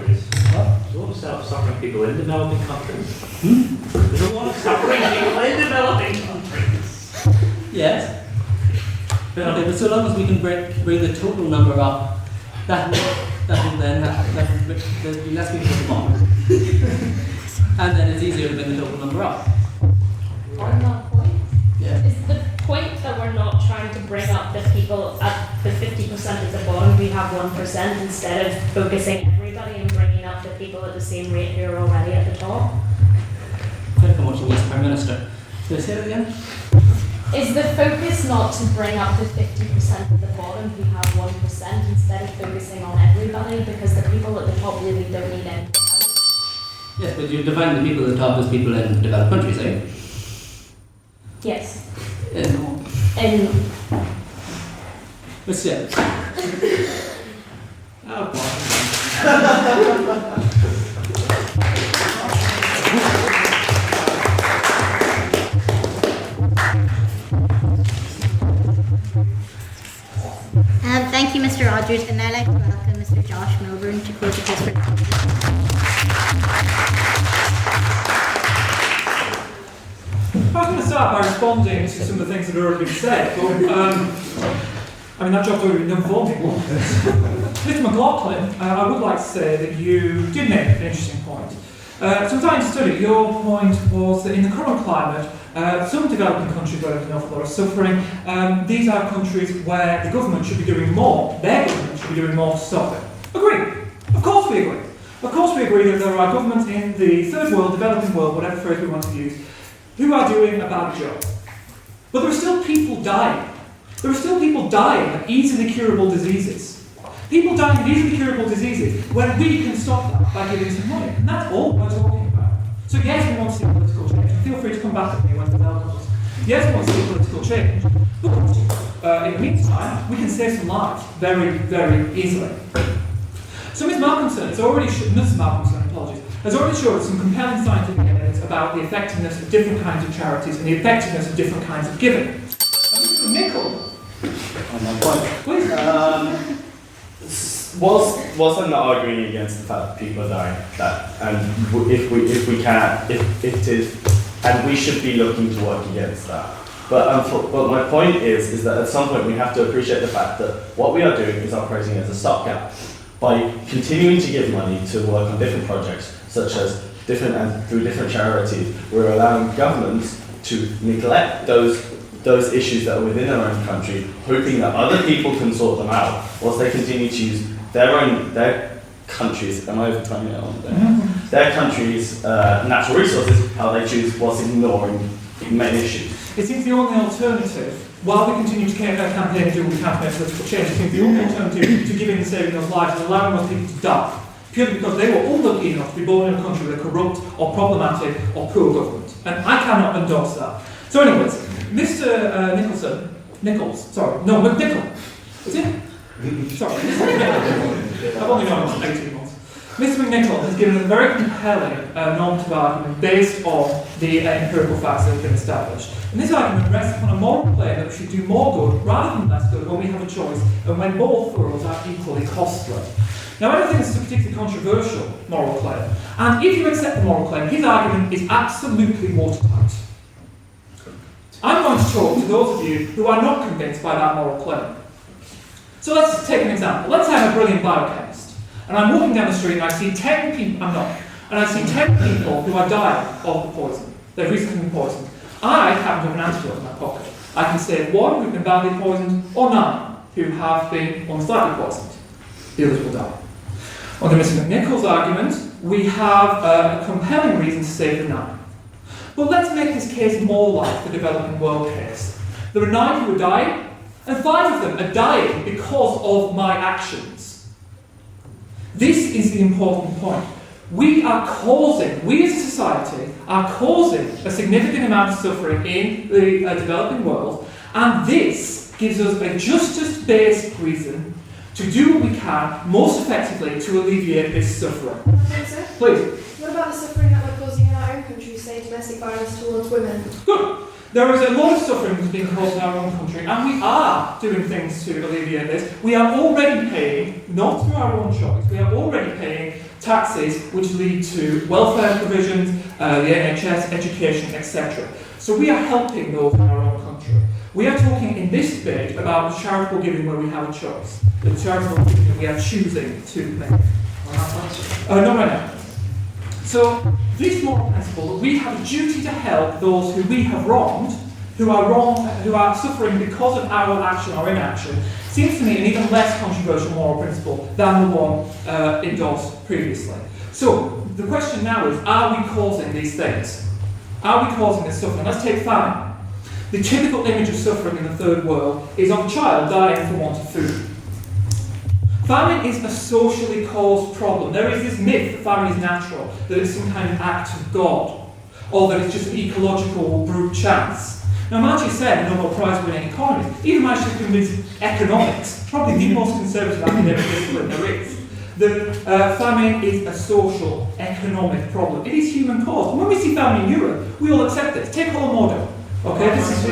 There's a lot of suffering people in developing countries. There's a lot of suffering people in developing countries. Yes. Okay, but so long as we can bring the total number up, that will then there'll be less people at the bottom. And then it's easier to bring the total number up. On that point, Yeah. is the point that we're not trying to bring up the people at the 50% at the bottom who have 1% instead of focusing everybody and bringing up the people at the same rate who are already at the top? I think I'm watching this Prime Minister. Can I say that again? Is the focus not to bring up the 50% at the bottom who have 1% instead of focusing on everybody, because the people at the top really don't need anything else? Yes, but you define the people at the top as people in developed countries, eh? Yes. in Miss James. Oh, Thank you, Mr. Rogers, and I'd like to welcome Mr. Josh Milburn to close the case for I was going to start by responding to some of the things that have already been said, but I mean, that job's already been done for me. Mr. McLaughlin, I would like to say that you did make an interesting point. So as I understood it, your point was that in the current climate, some developing countries where there's an awful lot of suffering, these are countries where the government should be doing more, their government should be doing more to stop it. Agree. Of course we agree. Of course we agree that there are governments in the third world, developing world, whatever phrase we want to use, who are doing a bad job. But there are still people dying. There are still people dying of easily curable diseases. People dying of easily curable diseases when we can stop that by giving some money. And that's all we're talking about. So yes, we want to see political change. Feel free to come back at me when the bell comes. Yes, we want to see political change. But in the meantime, we can save some lives very, very easily. So Ms. Malcolmson has already has already showed some compelling scientific evidence about the effectiveness of different kinds of charities and the effectiveness of different kinds of giving. And Mr. Nicol, On my point. please. Whilst I'm not arguing against the fact that people are dying, and if we can, if it is, and we should be looking to work against that. But my point is that at some point we have to appreciate the fact that what we are doing is operating as a stopgap. By continuing to give money to work on different projects, such as through different charities, we're allowing governments to neglect those issues that are within their own country, hoping that other people can sort them out, whilst they continue to use their countries. Am I over time yet on there? Their countries' natural resources, how they choose, whilst ignoring main issues. It seems the only alternative, while we continue to campaign and do what we can to make political change, it seems the only alternative to giving and saving those lives is allowing those people to die, purely because they were unlucky enough to be born in a country with a corrupt or problematic or poor government. And I cannot endorse that. So anyways, Mr. McNichol. Is it? Sorry, Mr. McNichol. I've only known him for 18 months. Mr. McNichol has given a very compelling normative argument based on the empirical facts that have been established. And this argument rests upon a moral claim that we should do more good rather than less good when we have a choice and when both worlds are equally costly. Now, I don't think this is a particularly controversial moral claim. And if you accept the moral claim, his argument is absolutely watertight. I'm going to talk to those of you who are not convinced by that moral claim. So let's take an example. Let's say I'm a brilliant biochemist, and I'm walking down the street and I see 10 people, and I see 10 people who are dying of the poison. They've recently been poisoned. I happen to have an antidote in my pocket. I can save one who've been badly poisoned, or 9 who have been unslightly poisoned. The others will die. Under Mr. McNichol's argument, we have a compelling reason to save the 9. But let's make this case more like the developing world case. There are 9 who are dying, and 5 of them are dying because of my actions. This is the important point. We as a society, are causing a significant amount of suffering in the developing world, and this gives us a justice-based reason to do what we can most effectively to alleviate this suffering. Please. What about the suffering that we're causing in our own country, say domestic violence towards women? Good. There is a lot of suffering that's being caused in our own country, and we are doing things to alleviate this. We are already paying, not through our own choice, we are already paying taxes which lead to welfare provisions, the NHS, education, etc. So we are helping those in our own country. We are talking in this debate about charitable giving where we have a choice. The charitable giving that we are choosing to make. Not right now. So, this moral principle that we have a duty to help those who we have wronged, who are suffering because of our action or inaction, seems to me an even less controversial moral principle than the one endorsed previously. So, the question now is, are we causing these things? Are we causing this suffering? Let's take famine. The typical image of suffering in the third world is of a child dying for want of food. Famine is a socially caused problem. There is this myth that famine is natural, that it's some kind of act of God, or that it's just an ecological brute chance. Now, Marty said, a Nobel Prize winning economist, even managed to convince economics, probably the most conservative academic discipline there is, that famine is a social, economic problem. It is human caused. And when we see famine in Europe, we all accept this. Take Holodomor. Okay, this is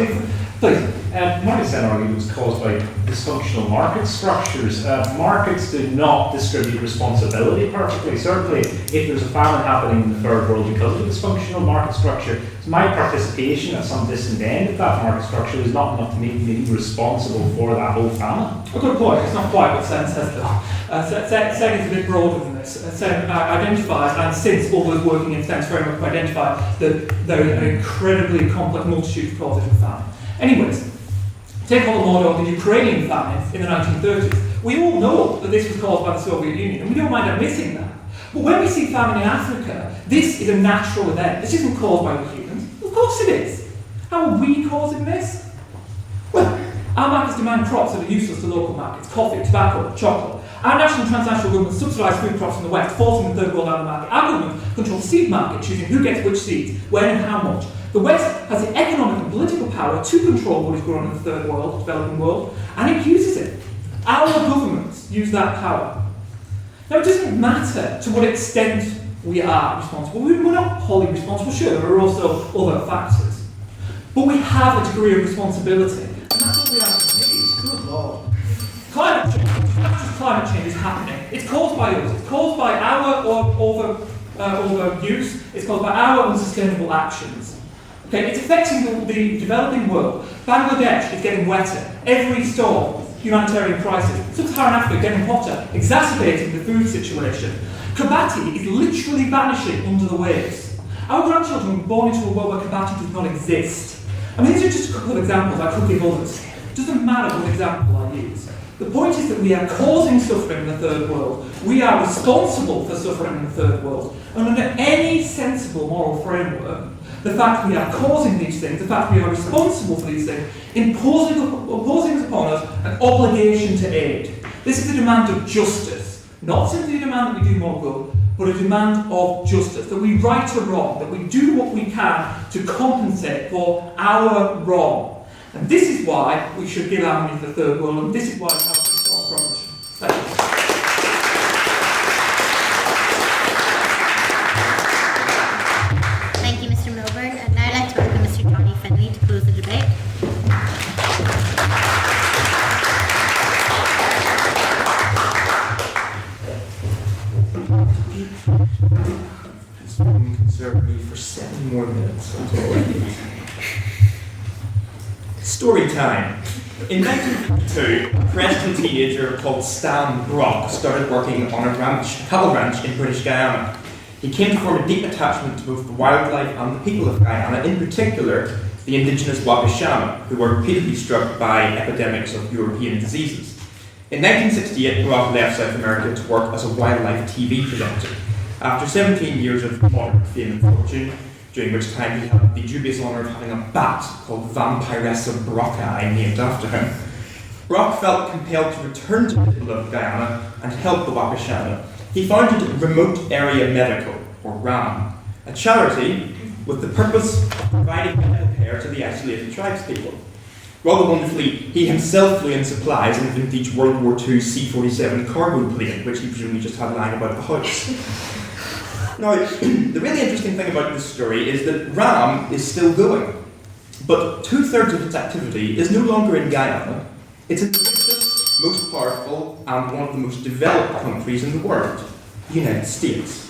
please. Marty said argument was caused by dysfunctional market structures. Markets do not distribute responsibility perfectly. Certainly, if there's a famine happening in the third world because of a dysfunctional market structure, my participation at some distant end of that market structure is not enough to make me responsible for that whole famine. A good point. It's not quite what Sen says though. Sen is a bit broader than this. Sen identifies, and since all those working in Sen's framework have identified, that there is an incredibly complex multitude of causes of famine. Anyways, take Holodomor, the Ukrainian famine in the 1930s. We all know that this was caused by the Soviet Union, and we don't mind admitting that. But when we see famine in Africa, this is a natural event. This isn't caused by the humans. Of course it is. How are we causing this? Well, our markets demand crops that are useless to local markets: coffee, tobacco, chocolate. Our national and transnational governments subsidise food crops from the West, forcing the third world out of the market. Our government controls the seed market, choosing who gets which seeds, when and how much. The West has the economic and political power to control what is grown in the third world, developing world, and it uses it. Our governments use that power. Now, it doesn't matter to what extent we are responsible. We're not wholly responsible. Sure, there are also other factors. But we have a degree of responsibility. And that's what we actually need. Good Lord. Climate change, not just climate change, is happening. It's caused by us. It's caused by our overuse. It's caused by our unsustainable actions. Okay, it's affecting the developing world. Bangladesh is getting wetter. Every storm, humanitarian crisis. Sub-Saharan Africa getting hotter, exacerbating the food situation. Kabati is literally vanishing under the waves. Our grandchildren were born into a world where Kabati does not exist. I mean, these are just a couple of examples. I could give others. It doesn't matter what example I use. The point is that we are causing suffering in the third world. We are responsible for suffering in the third world. And under any sensible moral framework, the fact we are causing these things, the fact we are responsible for these things, imposing upon us an obligation to aid. This is a demand of justice. Not simply a demand that we do more good, but a demand of justice. That we right a wrong, that we do what we can to compensate for our wrong. And this is why we should give our money to the third world, and this is why we have to support proposition. Thank you. Thank you, Mr. Milburn. And now I'd like to welcome Mr. Johnny Finley to close the debate. It's been conservative for 7 more minutes. Story time. In 1952, a Preston teenager called Stan Brock started working on a cattle ranch in British Guyana. He came to form a deep attachment to both the wildlife and the people of Guyana, in particular the indigenous Wapishana, who were repeatedly struck by epidemics of European diseases. In 1968, Brock left South America to work as a wildlife TV presenter. After 17 years of moderate fame and fortune, during which time he had the dubious honour of having a bat called Vampiressa brocki named after him, Brock felt compelled to return to the people of Guyana and help the Wapishana. He founded Remote Area Medical, or RAM, a charity with the purpose of providing medical care to the isolated tribespeople. Rather wonderfully, he himself flew in supplies in a vintage World War II C-47 cargo plane, which he presumably just had lying about the house. Now, the really interesting thing about this story is that RAM is still going, but 2/3 of its activity is no longer in Guyana. It's in the richest, most powerful, and one of the most developed countries in the world, the United States.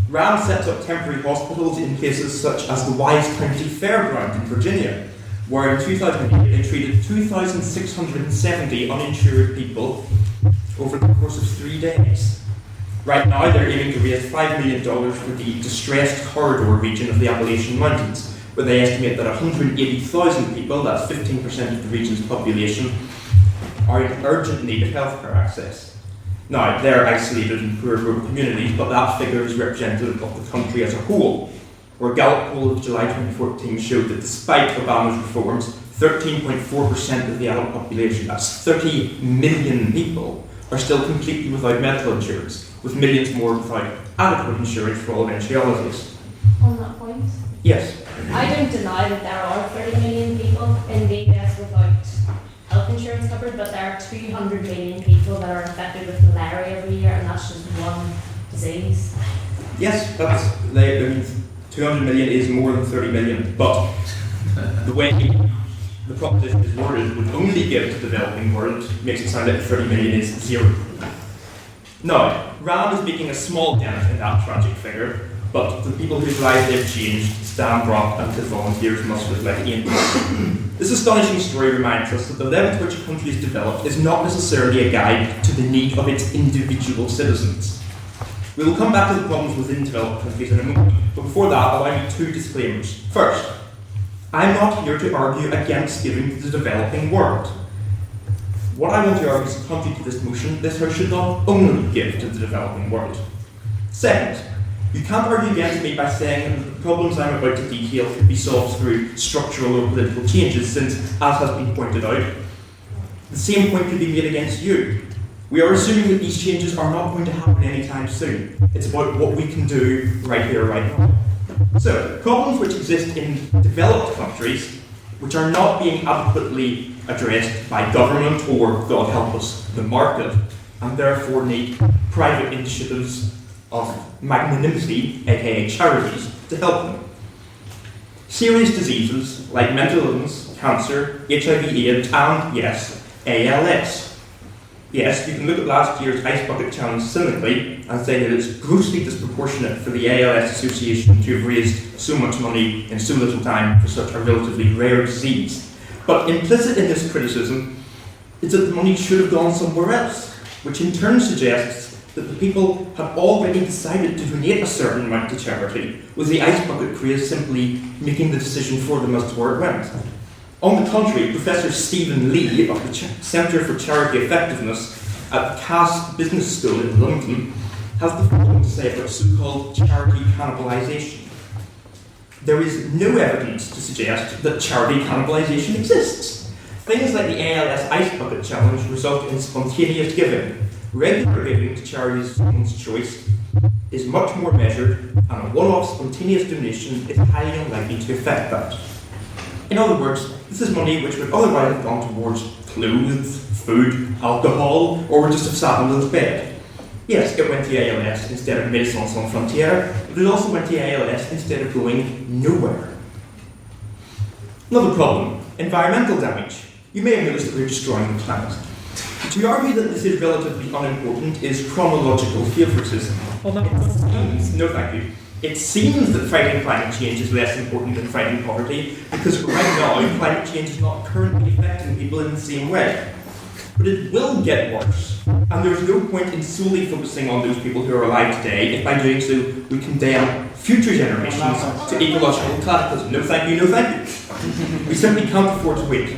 RAM sets up temporary hospitals in places such as the Wise County Fairground in Virginia, where in 2008 they treated 2,670 uninsured people over the course of 3 days. Right now, they're aiming to raise $5 million for the distressed corridor region of the Appalachian Mountains, where they estimate that 180,000 people, that's 15% of the region's population, are in urgent need of healthcare access. Now, they're isolated and poor rural communities, but that figure is representative of the country as a whole, where a Gallup poll of July 2014 showed that despite Obama's reforms, 13.4% of the adult population, that's 30 million people, are still completely without medical insurance, with millions more without adequate insurance for all eventualities. On that point, Yes. I don't deny that there are 30 million people insurance covered, but there are 200 million people that are infected with malaria every year, and that's just one disease. Yes, that's, I mean, 200 million is more than 30 million, but the way the proposition is worded would only give to the developing world makes it sound like 30 million is zero. Now, Rand is making a small dent in that tragic figure, but the people whose lives they've changed, Stan Brock and his volunteers must reflect again. This astonishing story reminds us that the level to which a country is developed is not necessarily a guide to the need of its individual citizens. We will come back to the problems within developed countries in a moment, but before that, allow me 2 disclaimers. First, I'm not here to argue against giving to the developing world. What I want to argue is contrary to this motion, this House should not only give to the developing world. Second, you can't argue against me by saying that the problems I'm about to detail could be solved through structural or political changes, since, as has been pointed out, the same point could be made against you. We are assuming that these changes are not going to happen anytime soon. It's about what we can do right here, right now. So, problems which exist in developed countries, which are not being adequately addressed by government or, God help us, the market, and therefore need private initiatives of magnanimity, aka charities, to help them. Serious diseases like mental illness, cancer, HIV/AIDS, and yes, ALS. Yes, you can look at last year's Ice Bucket Challenge cynically and say that it's grossly disproportionate for the ALS Association to have raised so much money in so little time for such a relatively rare disease. But implicit in this criticism is that the money should have gone somewhere else, which in turn suggests that the people had already decided to donate a certain amount to charity, with the Ice Bucket craze simply making the decision for them as to where it went. On the contrary, Professor Stephen Lee of the Centre for Charity Effectiveness at Cass Business School in London has the following to say about so-called charity cannibalisation. There is no evidence to suggest that charity cannibalisation exists. Things like the ALS Ice Bucket Challenge result in spontaneous giving. Regular giving to charities of one's choice is much more measured, and a one-off spontaneous donation is highly unlikely to affect that. In other words, this is money which would otherwise have gone towards clothes, food, alcohol, or would just have sat under the bed. Yes, it went to ALS instead of Médecins Sans Frontières, but it also went to ALS instead of going nowhere. Another problem, environmental damage. You may have noticed that we're destroying the planet. To argue that this is relatively unimportant is chronological favouritism. No, thank you. It seems that fighting climate change is less important than fighting poverty, because right now climate change is not currently affecting people in the same way. But it will get worse, and there's no point in solely focusing on those people who are alive today if by doing so we condemn future generations to ecological cataclysm. No thank you, no thank you. We simply can't afford to wait.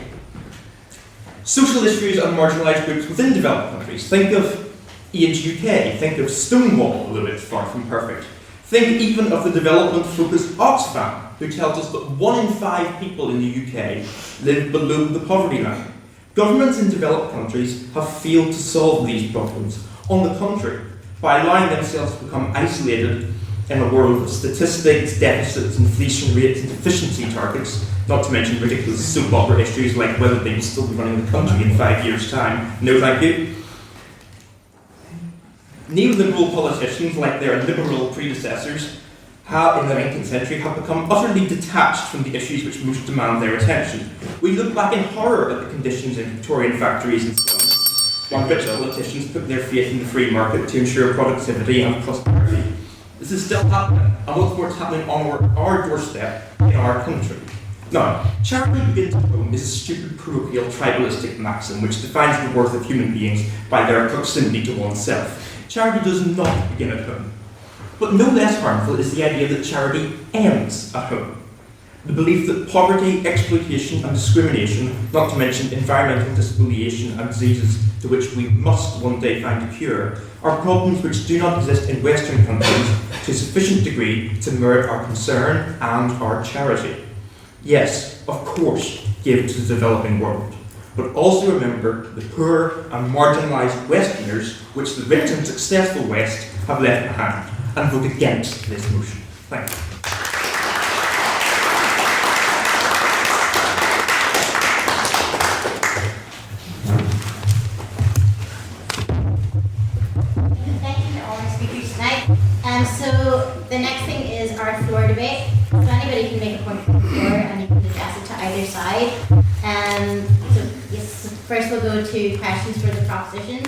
Social issues and marginalised groups within developed countries. Think of Age UK, think of Stonewall, although it's far from perfect. Think even of the development-focused Oxfam, who tells us that 1 in 5 people in the UK live below the poverty line. Governments in developed countries have failed to solve these problems. On the contrary, by allowing themselves to become isolated in a world of statistics, deficits, inflation rates, and efficiency targets, not to mention ridiculous soap opera issues like whether they will still be running the country in 5 years' time. No thank you. Neoliberal politicians, like their liberal predecessors, in the 19th century, have become utterly detached from the issues which most demand their attention. We look back in horror at the conditions in Victorian factories and slums, while rich politicians put their faith in the free market to ensure productivity and prosperity. This is still happening, and what's more, it's happening on our doorstep in our country. Now, charity begins at home is a stupid, parochial, tribalistic maxim which defines the worth of human beings by their proximity to oneself. Charity does not begin at home. But no less harmful is the idea that charity ends at home. The belief that poverty, exploitation and discrimination, not to mention environmental despoliation and diseases to which we must one day find a cure, are problems which do not exist in Western countries to a sufficient degree to merit our concern and our charity. Yes, of course, give to the developing world. But also remember the poor and marginalised Westerners which the rich and successful West have left behind, and vote against this motion. Thank you. first we'll go to questions for the proposition.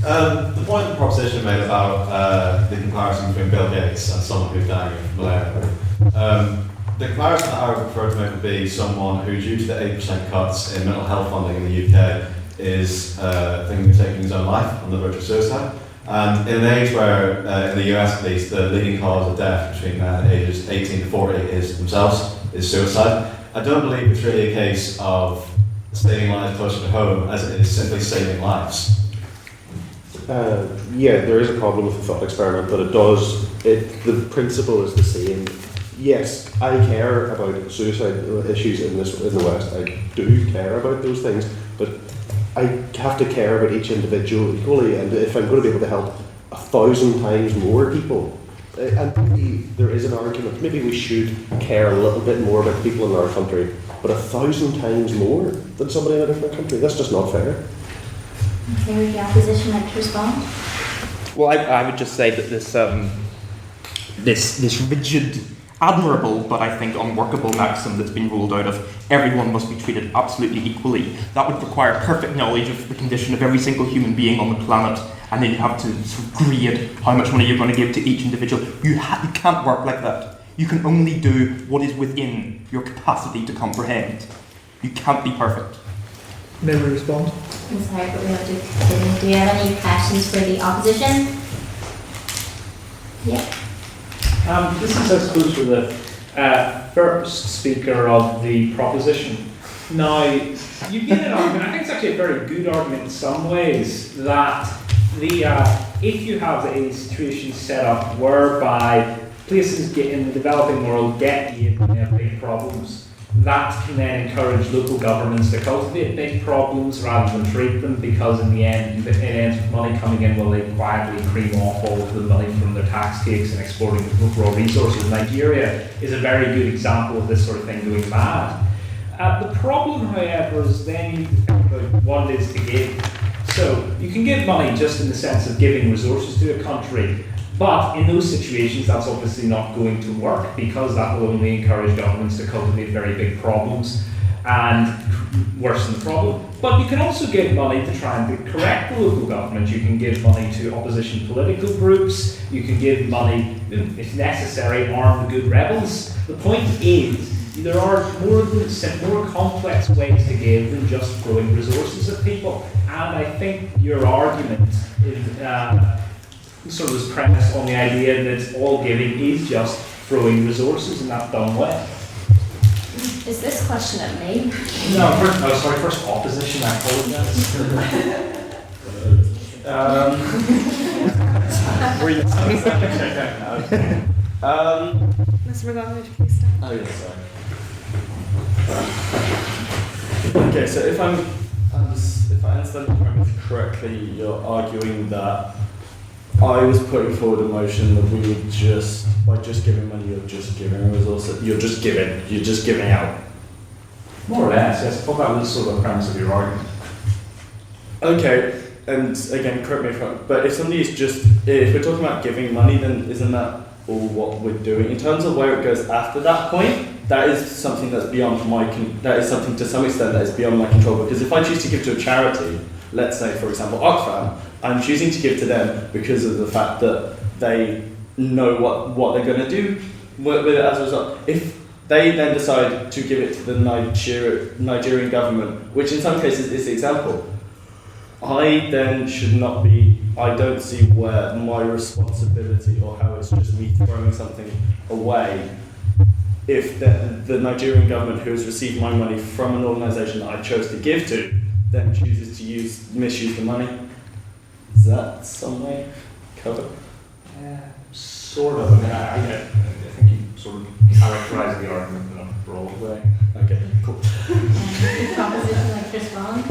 The point of the proposition made about the comparison between Bill Gates and someone who's dying of malaria. The comparison that I would prefer to make would be someone who, due to the 8% cuts in mental health funding in the UK, is thinking of taking his own life on the verge of suicide. And in an age where, in the US at least, the leading cause of death between ages 18 to 40 is suicide, I don't believe it's really a case of saving lives closer to home as it is simply saving lives. Yeah, there is a problem with the thought experiment, but the principle is the same. Yes, I care about suicide issues in the West. I do care about those things, but I have to care about each individual equally. And if I'm going to be able to help 1,000 times more people, and maybe there is an argument, maybe we should care a little bit more about people in our country, but 1,000 times more than somebody in a different country, that's just not fair. Okay, would the opposition like to respond? Well, I would just say that this rigid, admirable, but I think unworkable maxim that's been rolled out of everyone must be treated absolutely equally, that would require perfect knowledge of the condition of every single human being on the planet, and then you have to sort of grade how much money you're going to give to each individual. You can't work like that. You can only do what is within your capacity to comprehend. You can't be perfect. May we respond? I'm sorry, but we have to continue. Do you have any questions for the opposition? Yeah. This is, I suppose, for the first speaker of the proposition. Now, you've made an argument, I think it's actually a very good argument in some ways, that if you have a situation set up whereby places in the developing world get aid when they have big problems, that can then encourage local governments to cultivate big problems rather than treat them, because in the end it ends with money coming in while they quietly cream off all of the money from their tax takes and exporting raw resources. Nigeria is a very good example of this sort of thing going mad. The problem, however, is then you need to think about what it is to give. So you can give money just in the sense of giving resources to a country, but in those situations, that's obviously not going to work, because that will only encourage governments to cultivate very big problems and worsen the problem. But you can also give money to try and correct the local government. You can give money to opposition political groups. You can give money, if necessary, arm the good rebels. The point is, there are more complex ways to give than just throwing resources at people. And I think your argument is sort of was premised on the idea that all giving is just throwing resources in that dumb way. Is this question at me? No, first opposition, I apologize. Mr. Bogdanovich, please stand. Oh, yes, sorry. Okay, so if I understand the premise correctly, you're arguing that I was putting forward a motion that we would just, by just giving money, you're just giving resources, you're just giving out. More or less, yes. I thought that was sort of the premise of your argument. Okay, and again, correct me if I'm, but if somebody is just, if we're talking about giving money, then isn't that all what we're doing? In terms of where it goes after that point, that is something that's beyond that is something to some extent that is beyond my control, because if I choose to give to a charity, let's say for example Oxfam, I'm choosing to give to them because of the fact that they know what they're going to do with it as a result. If they then decide to give it to the Nigerian government, which in some cases is the example, I then should not be, I don't see where my responsibility or how it's just me throwing something away if the Nigerian government, who has received my money from an organisation that I chose to give to, then chooses to misuse the money. Is that some way covered? Sort of. I mean, I think you sort of characterise the argument in a broad way. Okay, cool. Would proposition like to respond?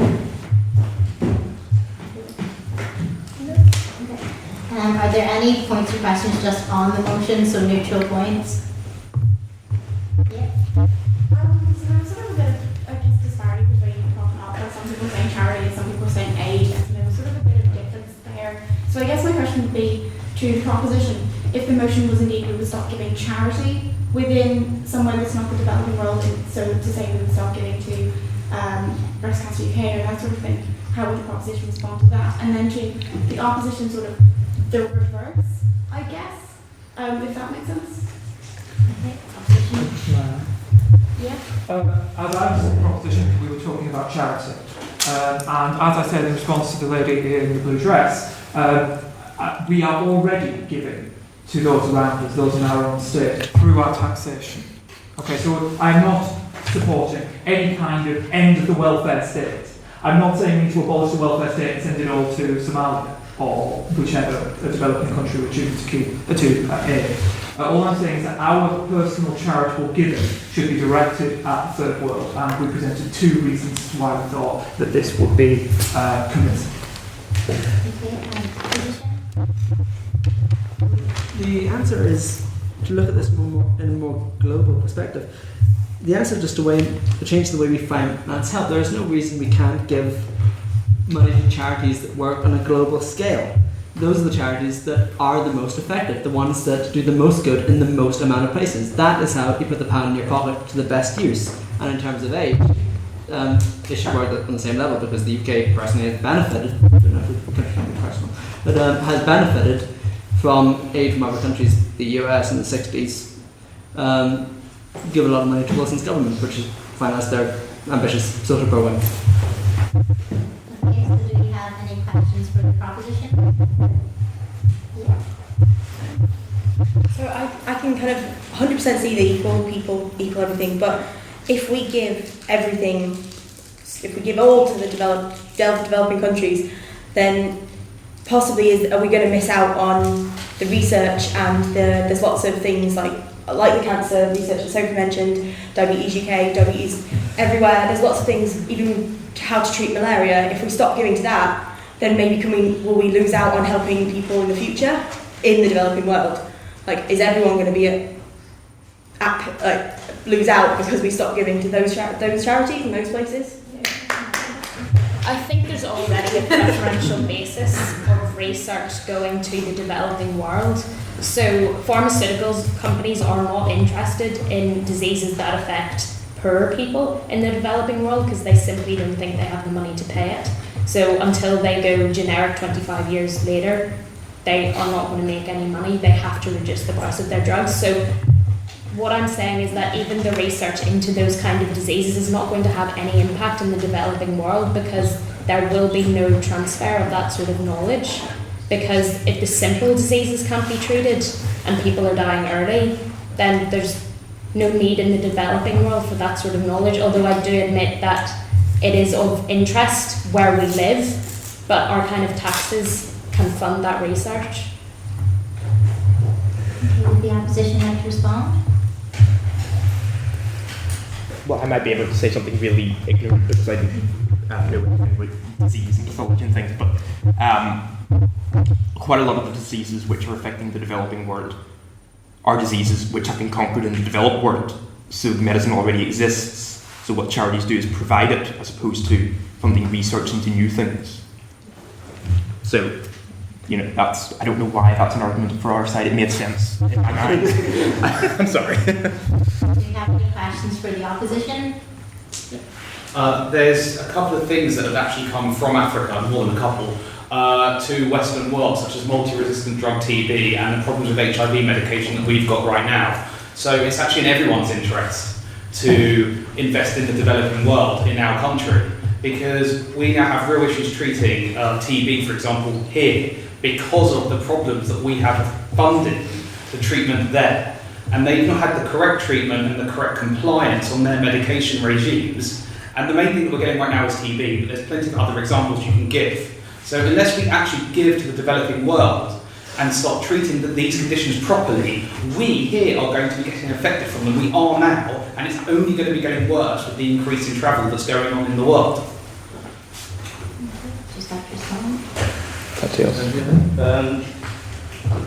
Okay. Are there any points or questions just on the motion, so neutral points? Yeah. So there's sort of a bit of, I guess, disparity between profit and output. Some people saying charity and some people saying aid, and there's sort of a bit of difference there. So I guess my question would be to the proposition, if the motion was indeed we would stop giving charity, within somewhere that's not the developing world, and so to say we would stop giving to Breast Cancer UK or that sort of thing, how would the proposition respond to that? And then to the opposition, sort of the reverse, I guess, if that makes sense. Okay, opposition. Yeah. As I was in the proposition, we were talking about charity. And as I said in response to the lady in the blue dress, we are already giving to those around us, those in our own state, through our taxation. Okay, so I'm not supporting any kind of end of the welfare state. I'm not saying we need to abolish the welfare state and send it all to Somalia or whichever developing country we're choosing to keep aid. All I'm saying is that our personal charitable giving should be directed at the third world, and we presented 2 reasons why we thought that this would be committed. The answer is to look at this in a more global perspective. The answer is just to change the way we finance help. There is no reason we can't give money to charities that work on a global scale. Those are the charities that are the most effective, the ones that do the most good in the most amount of places. That is how you put the pound in your pocket to the best use. And in terms of aid, it should work on the same level, because the UK personally has benefited, has benefited from aid from other countries. The US in the 60s give a lot of money to Wilson's government, which financed their ambitious social program. Okay, so do we have any questions for the proposition? Yeah. So I can kind of 100% see the equal people, equal everything, but if we give everything, if we give all to the developing countries, then possibly are we going to miss out on the research, and there's lots of things like the cancer research that Sophie mentioned, Diabetes UK, diabetes everywhere, there's lots of things, even how to treat malaria. If we stop giving to that, then maybe will we lose out on helping people in the future in the developing world? Like, is everyone going to be lose out because we stop giving to those charities in those places? I think there's already a preferential basis of research going to the developing world. So pharmaceuticals companies are not interested in diseases that affect poorer people in the developing world because they simply don't think they have the money to pay it. So until they go generic 25 years later, they are not going to make any money. They have to reduce the price of their drugs. So what I'm saying is that even the research into those kind of diseases is not going to have any impact in the developing world, because there will be no transfer of that sort of knowledge. Because if the simple diseases can't be treated and people are dying early, then there's no need in the developing world for that sort of knowledge. Although I do admit that it is of interest where we live, but our kind of taxes can fund that research. Would the opposition like to respond? Well, I might be able to say something really ignorant because I didn't know anything about disease and pathology and things, but quite a lot of the diseases which are affecting the developing world are diseases which have been conquered in the developed world. So the medicine already exists. So what charities do is provide it as opposed to funding research into new things. So, I don't know why that's an argument for our side. It made sense in my mind. I'm sorry. Do you have any questions for the opposition? There's a couple of things that have actually come from Africa, more than a couple, to Western world, such as multi-resistant drug TB and the problems with HIV medication that we've got right now. So it's actually in everyone's interest to invest in the developing world in our country, because we now have real issues treating TB, for example, here, because of the problems that we have funding the treatment there. And they've not had the correct treatment and the correct compliance on their medication regimes. And the main thing that we're getting right now is TB, but there's plenty of other examples you can give. So unless we actually give to the developing world and start treating these conditions properly, we here are going to be getting affected from them. We are now, and it's only going to be getting worse with the increase in travel that's going on in the world. Just after someone. I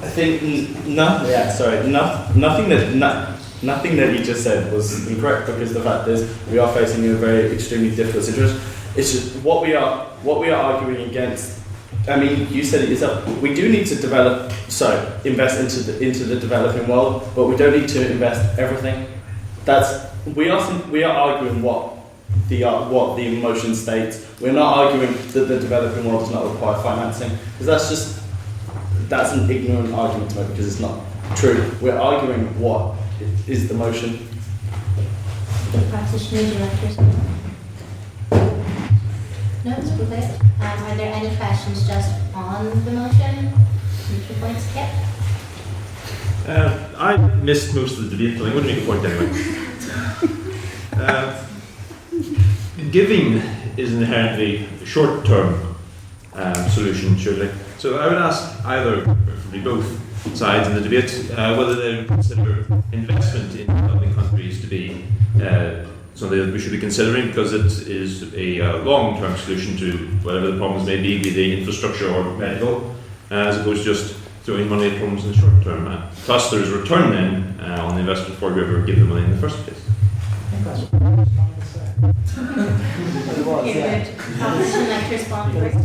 think nothing that you just said was incorrect, because the fact is we are facing a very extremely difficult situation. It's just what we are arguing against I mean, you said it yourself. We do need to invest into the developing world, but we don't need to invest everything. We are arguing what the motion states. We're not arguing that the developing world does not require financing, because that's an ignorant argument to make, because it's not true. We're arguing what is the motion. Practitioner directors. No, it's perfect. Are there any questions just on the motion? Future points, Kip? I missed most of the debate, but I wouldn't make a point anyway. Giving is inherently a short-term solution, surely. So I would ask either, preferably both sides in the debate, whether they would consider investment in developing countries to be something that we should be considering, because it is a long-term solution to whatever the problems may be they infrastructure or medical, as opposed to just throwing money at problems in the short term. Plus, there is a return then on the investment before we ever give the money in the first place. I think that's what I was trying to say. It was, yeah. Proposition like to respond first.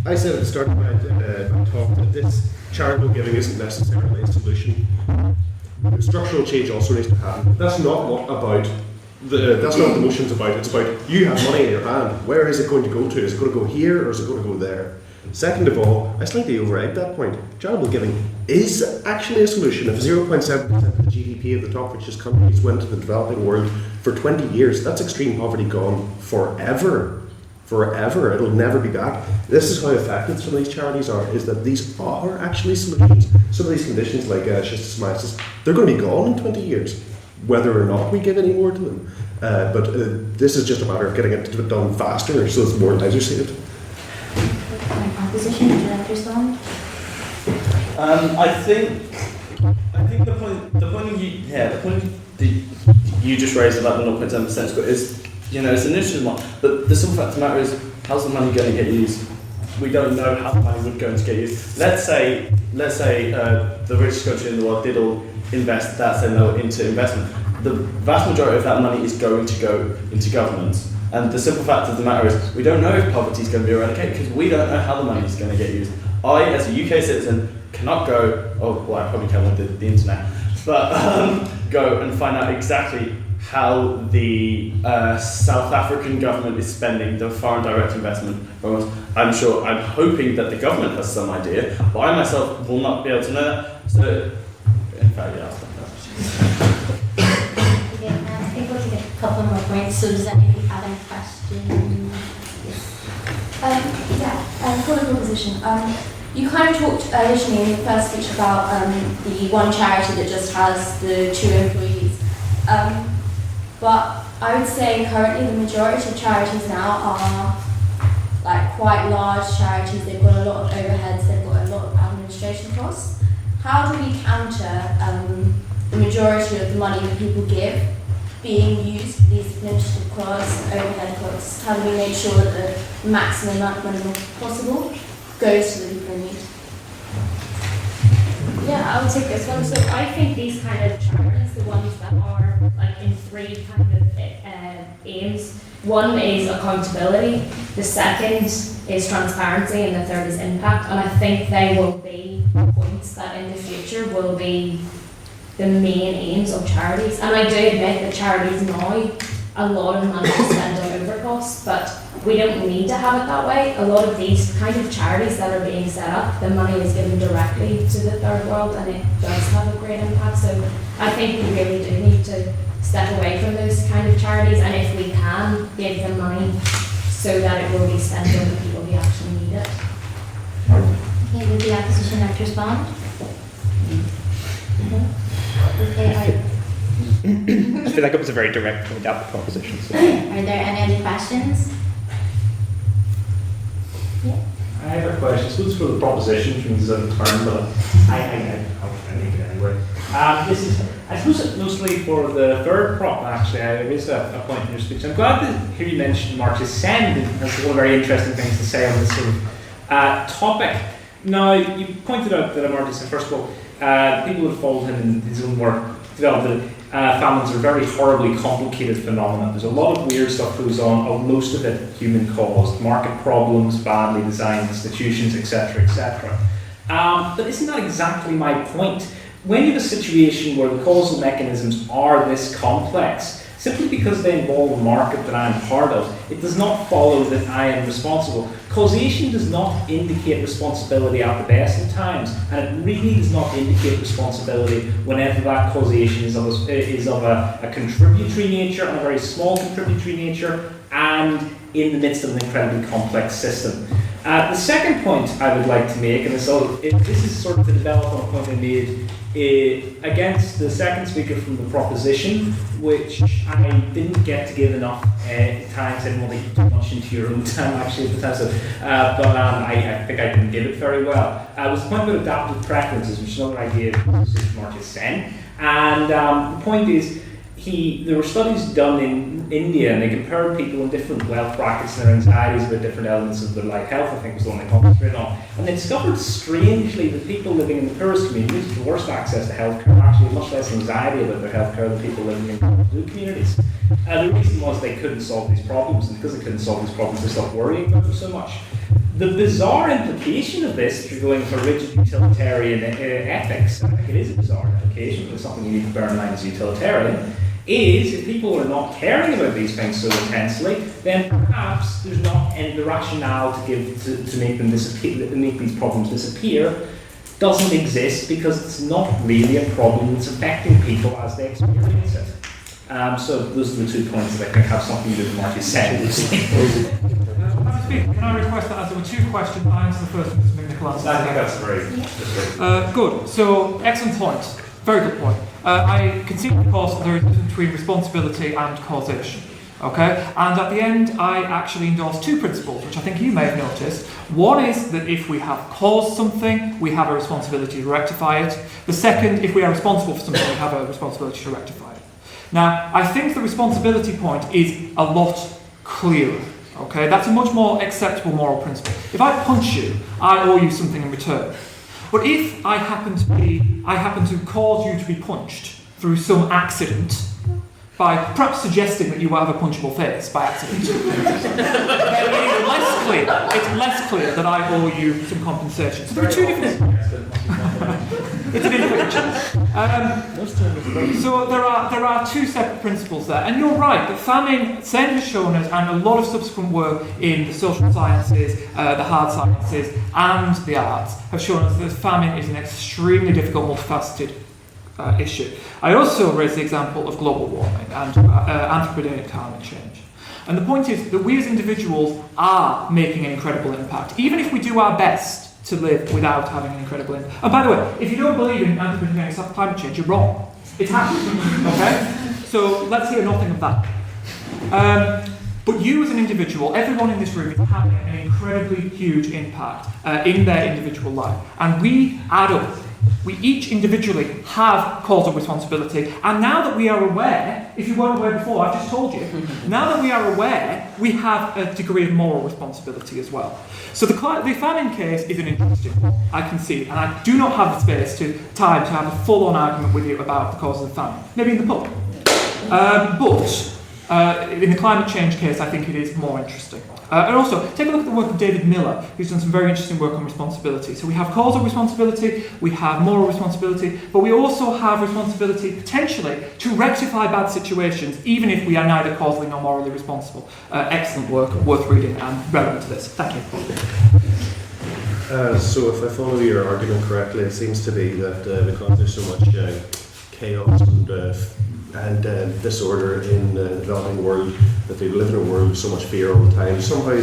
I said at the start of my talk that this charitable giving isn't necessarily a solution. Structural change also needs to happen. That's not that's not the motion's about. It's about, you have money in your hand. Where is it going to go to? Is it going to go here or is it going to go there? Second of all, I slightly overegged that point. Charitable giving is actually a solution. If 0.7% of the GDP of the top richest countries went to the developing world for 20 years, that's extreme poverty gone forever. Forever. It'll never be back. This is how effective some of these charities are, is that these are actually solutions. Some of these conditions like schistosomiasis, they're going to be gone in 20 years, whether or not we give any more to them. But this is just a matter of getting it done faster so it's more leisure saved. Opposition, would you like to respond? I think the point that you just raised about the 0.7% is, it's an interesting one. But the simple fact of the matter is, how's the money going to get used? We don't know how the money would go to get used. Let's say the richest country in the world did all invest that into investment. The vast majority of that money is going to go into governments. And the simple fact of the matter is, we don't know if poverty is going to be eradicated because we don't know how the money is going to get used. I, as a UK citizen, cannot go, I probably can with the internet, but go and find out exactly how the South African government is spending the foreign direct investment from us. I'm hoping that the government has some idea, but I myself will not be able to know that. So, in fact, yeah, I'll stop that. Okay, I think we'll take a couple more points. So does anybody have any questions? For the proposition. You kind of talked originally in the first speech about the one charity that just has the 2 employees. But I would say currently the majority of charities now are like quite large charities. They've got a lot of overheads, they've got a lot of administration costs. How do we counter the majority of the money that people give being used for these administrative costs and overhead costs? How do we make sure that the maximum amount of money possible goes to the people in need? Yeah, I would take this one. So I think these kind of charities, the ones that are like in 3 kind of aims. One is accountability, the second is transparency, and the third is impact. And I think they will be points that in the future will be the main aims of charities. And I do admit that charities now, a lot of money is spent on overcosts, but we don't need to have it that way. A lot of these kind of charities that are being set up, the money is given directly to the third world, and it does have a great impact. So I think we really do need to step away from those kind of charities, and if we can, give them money so that it will be spent on the people who actually need it. Okay, would the opposition like to respond? Okay, I feel like it was a very direct point out the proposition. So. Are there any other questions? Yeah. I have a question. I suppose for the proposition, which means a term, but I'll make it anyway. This is, I suppose, mostly for the third prop, actually. I missed a point in your speech. I'm glad to hear you mention Marxist Send. That's one of the very interesting things to say on this sort of topic. Now, you pointed out that Marxist Send, first of all, people who followed him in his own work developed that famines are very horribly complicated phenomena. There's a lot of weird stuff goes on, most of it human caused, market problems, badly designed institutions, etc., etc. But isn't that exactly my point? When you have a situation where the causal mechanisms are this complex, simply because they involve a market that I am part of, it does not follow that I am responsible. Causation does not indicate responsibility at the best of times, and it really does not indicate responsibility whenever that causation is of a contributory nature, and a very small contributory nature, and in the midst of an incredibly complex system. The second point I would like to make, and this is sort of to develop on a point I made against the second speaker from the proposition, which I didn't get to give enough time, so I didn't want to eat too much into your own time actually at the time, but I think I didn't give it very well. It was the point about adaptive preferences, which is another idea of Marcus Sen, and the point is, there were studies done in India, and they compared people in different wealth brackets and their anxieties about different elements of their life. Health, I think, was the one they concentrated on. And they discovered, strangely, that people living in the poorest communities with the worst access to healthcare actually had much less anxiety about their healthcare than people living in blue communities. The reason was they couldn't solve these problems, and because they couldn't solve these problems, they stopped worrying about them so much. The bizarre implication of this, if you're going for rigid utilitarian ethics, and I think it is a bizarre implication, but it's something you need to bear in mind as a utilitarian, is if people are not caring about these things so intensely, then perhaps there's not the rationale to give to make them disappear, make these problems disappear, doesn't exist because it's not really a problem that's affecting people as they experience it. So those are the 2 points that I think have something to do with what Marty said. Can I request that as there were 2 questions, I answer the first one, Mr. McNichol. I think that's very good. So, excellent point. Very good point. I concede, of course, that there is a difference between responsibility and causation. Okay? And at the end, I actually endorse 2 principles, which I think you may have noticed. One is that if we have caused something, we have a responsibility to rectify it. The second, if we are responsible for something, we have a responsibility to rectify it. Now, I think the responsibility point is a lot clearer. Okay? That's a much more acceptable moral principle. If I punch you, I owe you something in return. But if I happen to cause you to be punched through some accident, by perhaps suggesting that you have a punchable face by accident, then it's less clear that I owe you some compensation. So there are 2 different. It's an implication. So there are 2 separate principles there, and you're right. The famine, Sen has shown us, and a lot of subsequent work in the social sciences, the hard sciences, and the arts have shown us that famine is an extremely difficult, multifaceted issue. I also raised the example of global warming and anthropogenic climate change. And the point is that we as individuals are making an incredible impact, even if we do our best to live without having an incredible impact. And by the way, if you don't believe in anthropogenic climate change, you're wrong. It's happening, okay? So let's hear nothing of that. But you as an individual, everyone in this room is having an incredibly huge impact in their individual life. And we add up. We each individually have causal responsibility, and now that we are aware, if you weren't aware before, I've just told you, now that we are aware, we have a degree of moral responsibility as well. So the famine case is an interesting one, I concede, and I do not have the time to have a full-on argument with you about the causes of famine. Maybe in the pub. But in the climate change case, I think it is more interesting. And also, take a look at the work of David Miller, who's done some very interesting work on responsibility. So we have causal responsibility, we have moral responsibility, but we also have responsibility, potentially, to rectify bad situations, even if we are neither causally nor morally responsible. Excellent work, worth reading, and relevant to this. Thank you. So if I follow your argument correctly, it seems to be that because there's so much chaos and disorder in the developing world, that they live in a world with so much fear all the time. Somehow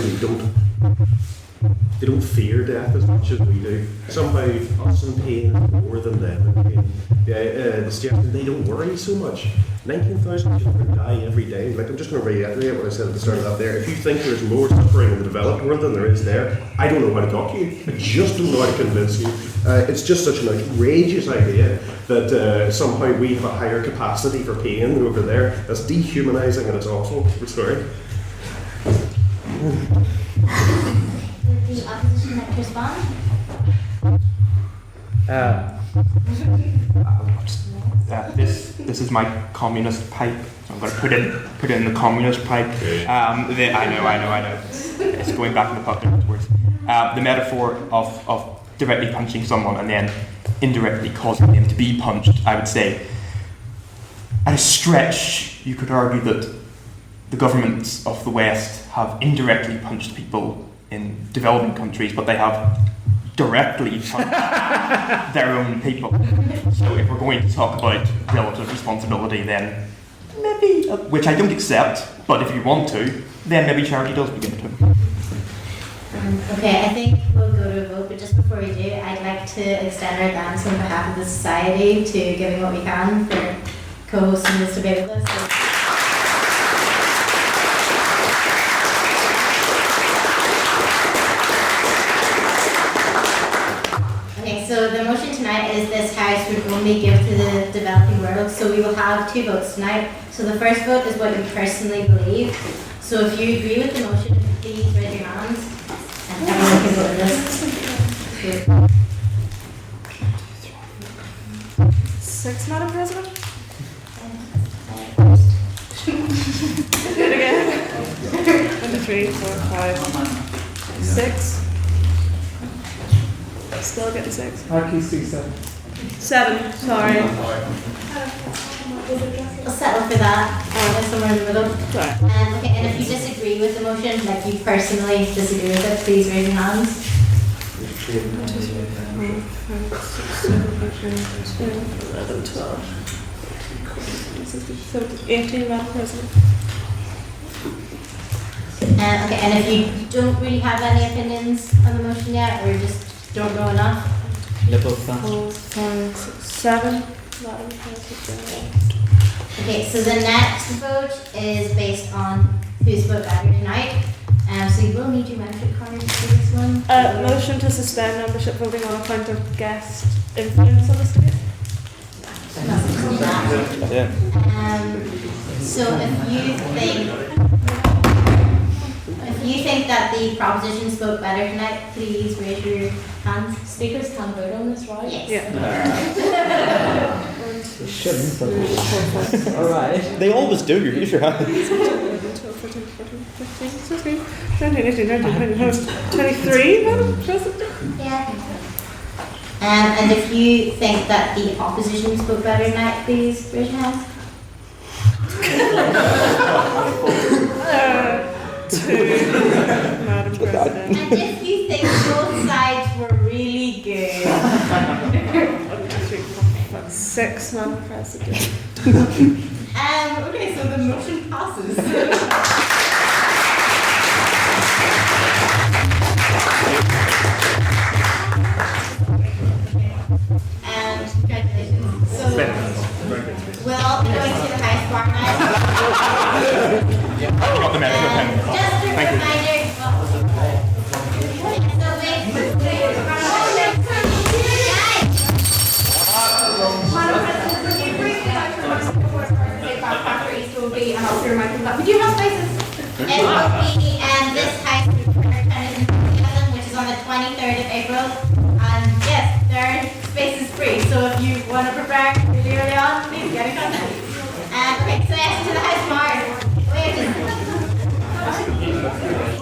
they don't fear death as much as we do. Somehow us in pain is more than them in pain. The suggestion they don't worry so much. 19,000 children die every day. Like, I'm just going to reiterate what I said at the start of that there. If you think there's more suffering in the developed world than there is there, I don't know how to talk to you. I just don't know how to convince you. It's just such an outrageous idea that somehow we have a higher capacity for pain over there. That's dehumanising and it's awful. We're sorry. The opposition like to respond? this is my communist pipe, so I'm going to put in the communist pipe. I know. It's going back in the pub afterwards. The metaphor of directly punching someone and then indirectly causing them to be punched, I would say, at a stretch, you could argue that the governments of the West have indirectly punched people in developing countries, but they have directly punched their own people. So if we're going to talk about relative responsibility, then maybe, which I don't accept, but if you want to, then maybe charity does begin to. Okay, I think we'll go to a vote, but just before we do, I'd like to extend our thanks on behalf of the society to giving what we can for co-hosting this debate with us. So the motion tonight is this House would only give to the developing world. So we will have 2 votes tonight. So the first vote is what you personally believe. So if you agree with the motion, please raise your hands and everyone can vote on this. 6, Madam President. Do it again. 1, 2, 3, 4, 5, 6. Still getting 6. RQC 7. 7, sorry. I'll settle for that. Somewhere in the middle. Okay, and if you disagree with the motion, like you personally disagree with it, please raise your hands. 1, 2, 3, 4, 5, 6, 7, 8, 9, 10, 11, 12, 13, 14, 15, 16, 17, 18, Madam President. Okay, and if you don't really have any opinions on the motion yet, or just don't know enough. 4, 5, 6, 7. Madam President. Okay, so the next vote is based on who spoke better tonight. So you will need your membership cards for this one. Motion to suspend membership voting on account of guest influence on the debate. So if you think that the proposition spoke better tonight, please raise your hands. Speakers can vote on this, right? Yes. Alright. They always do, you raise your hand. 23, Madam President? Yeah. And if you think that the opposition spoke better tonight, please raise your hands. 2, Madam President. And if you think both sides were really good. 1, 2, 3, 4, 5, 6, Madam President. Okay, so the motion passes. Congratulations. So we'll all be going to the House tomorrow night. Got the medical pen. Just a Thank you. reminder. We do have spaces. It will be this House which is on the 23rd of April. And yes, there are spaces free. So if you want to prepare really early on, please get in contact. Okay, so yes, to the House tomorrow. Wait.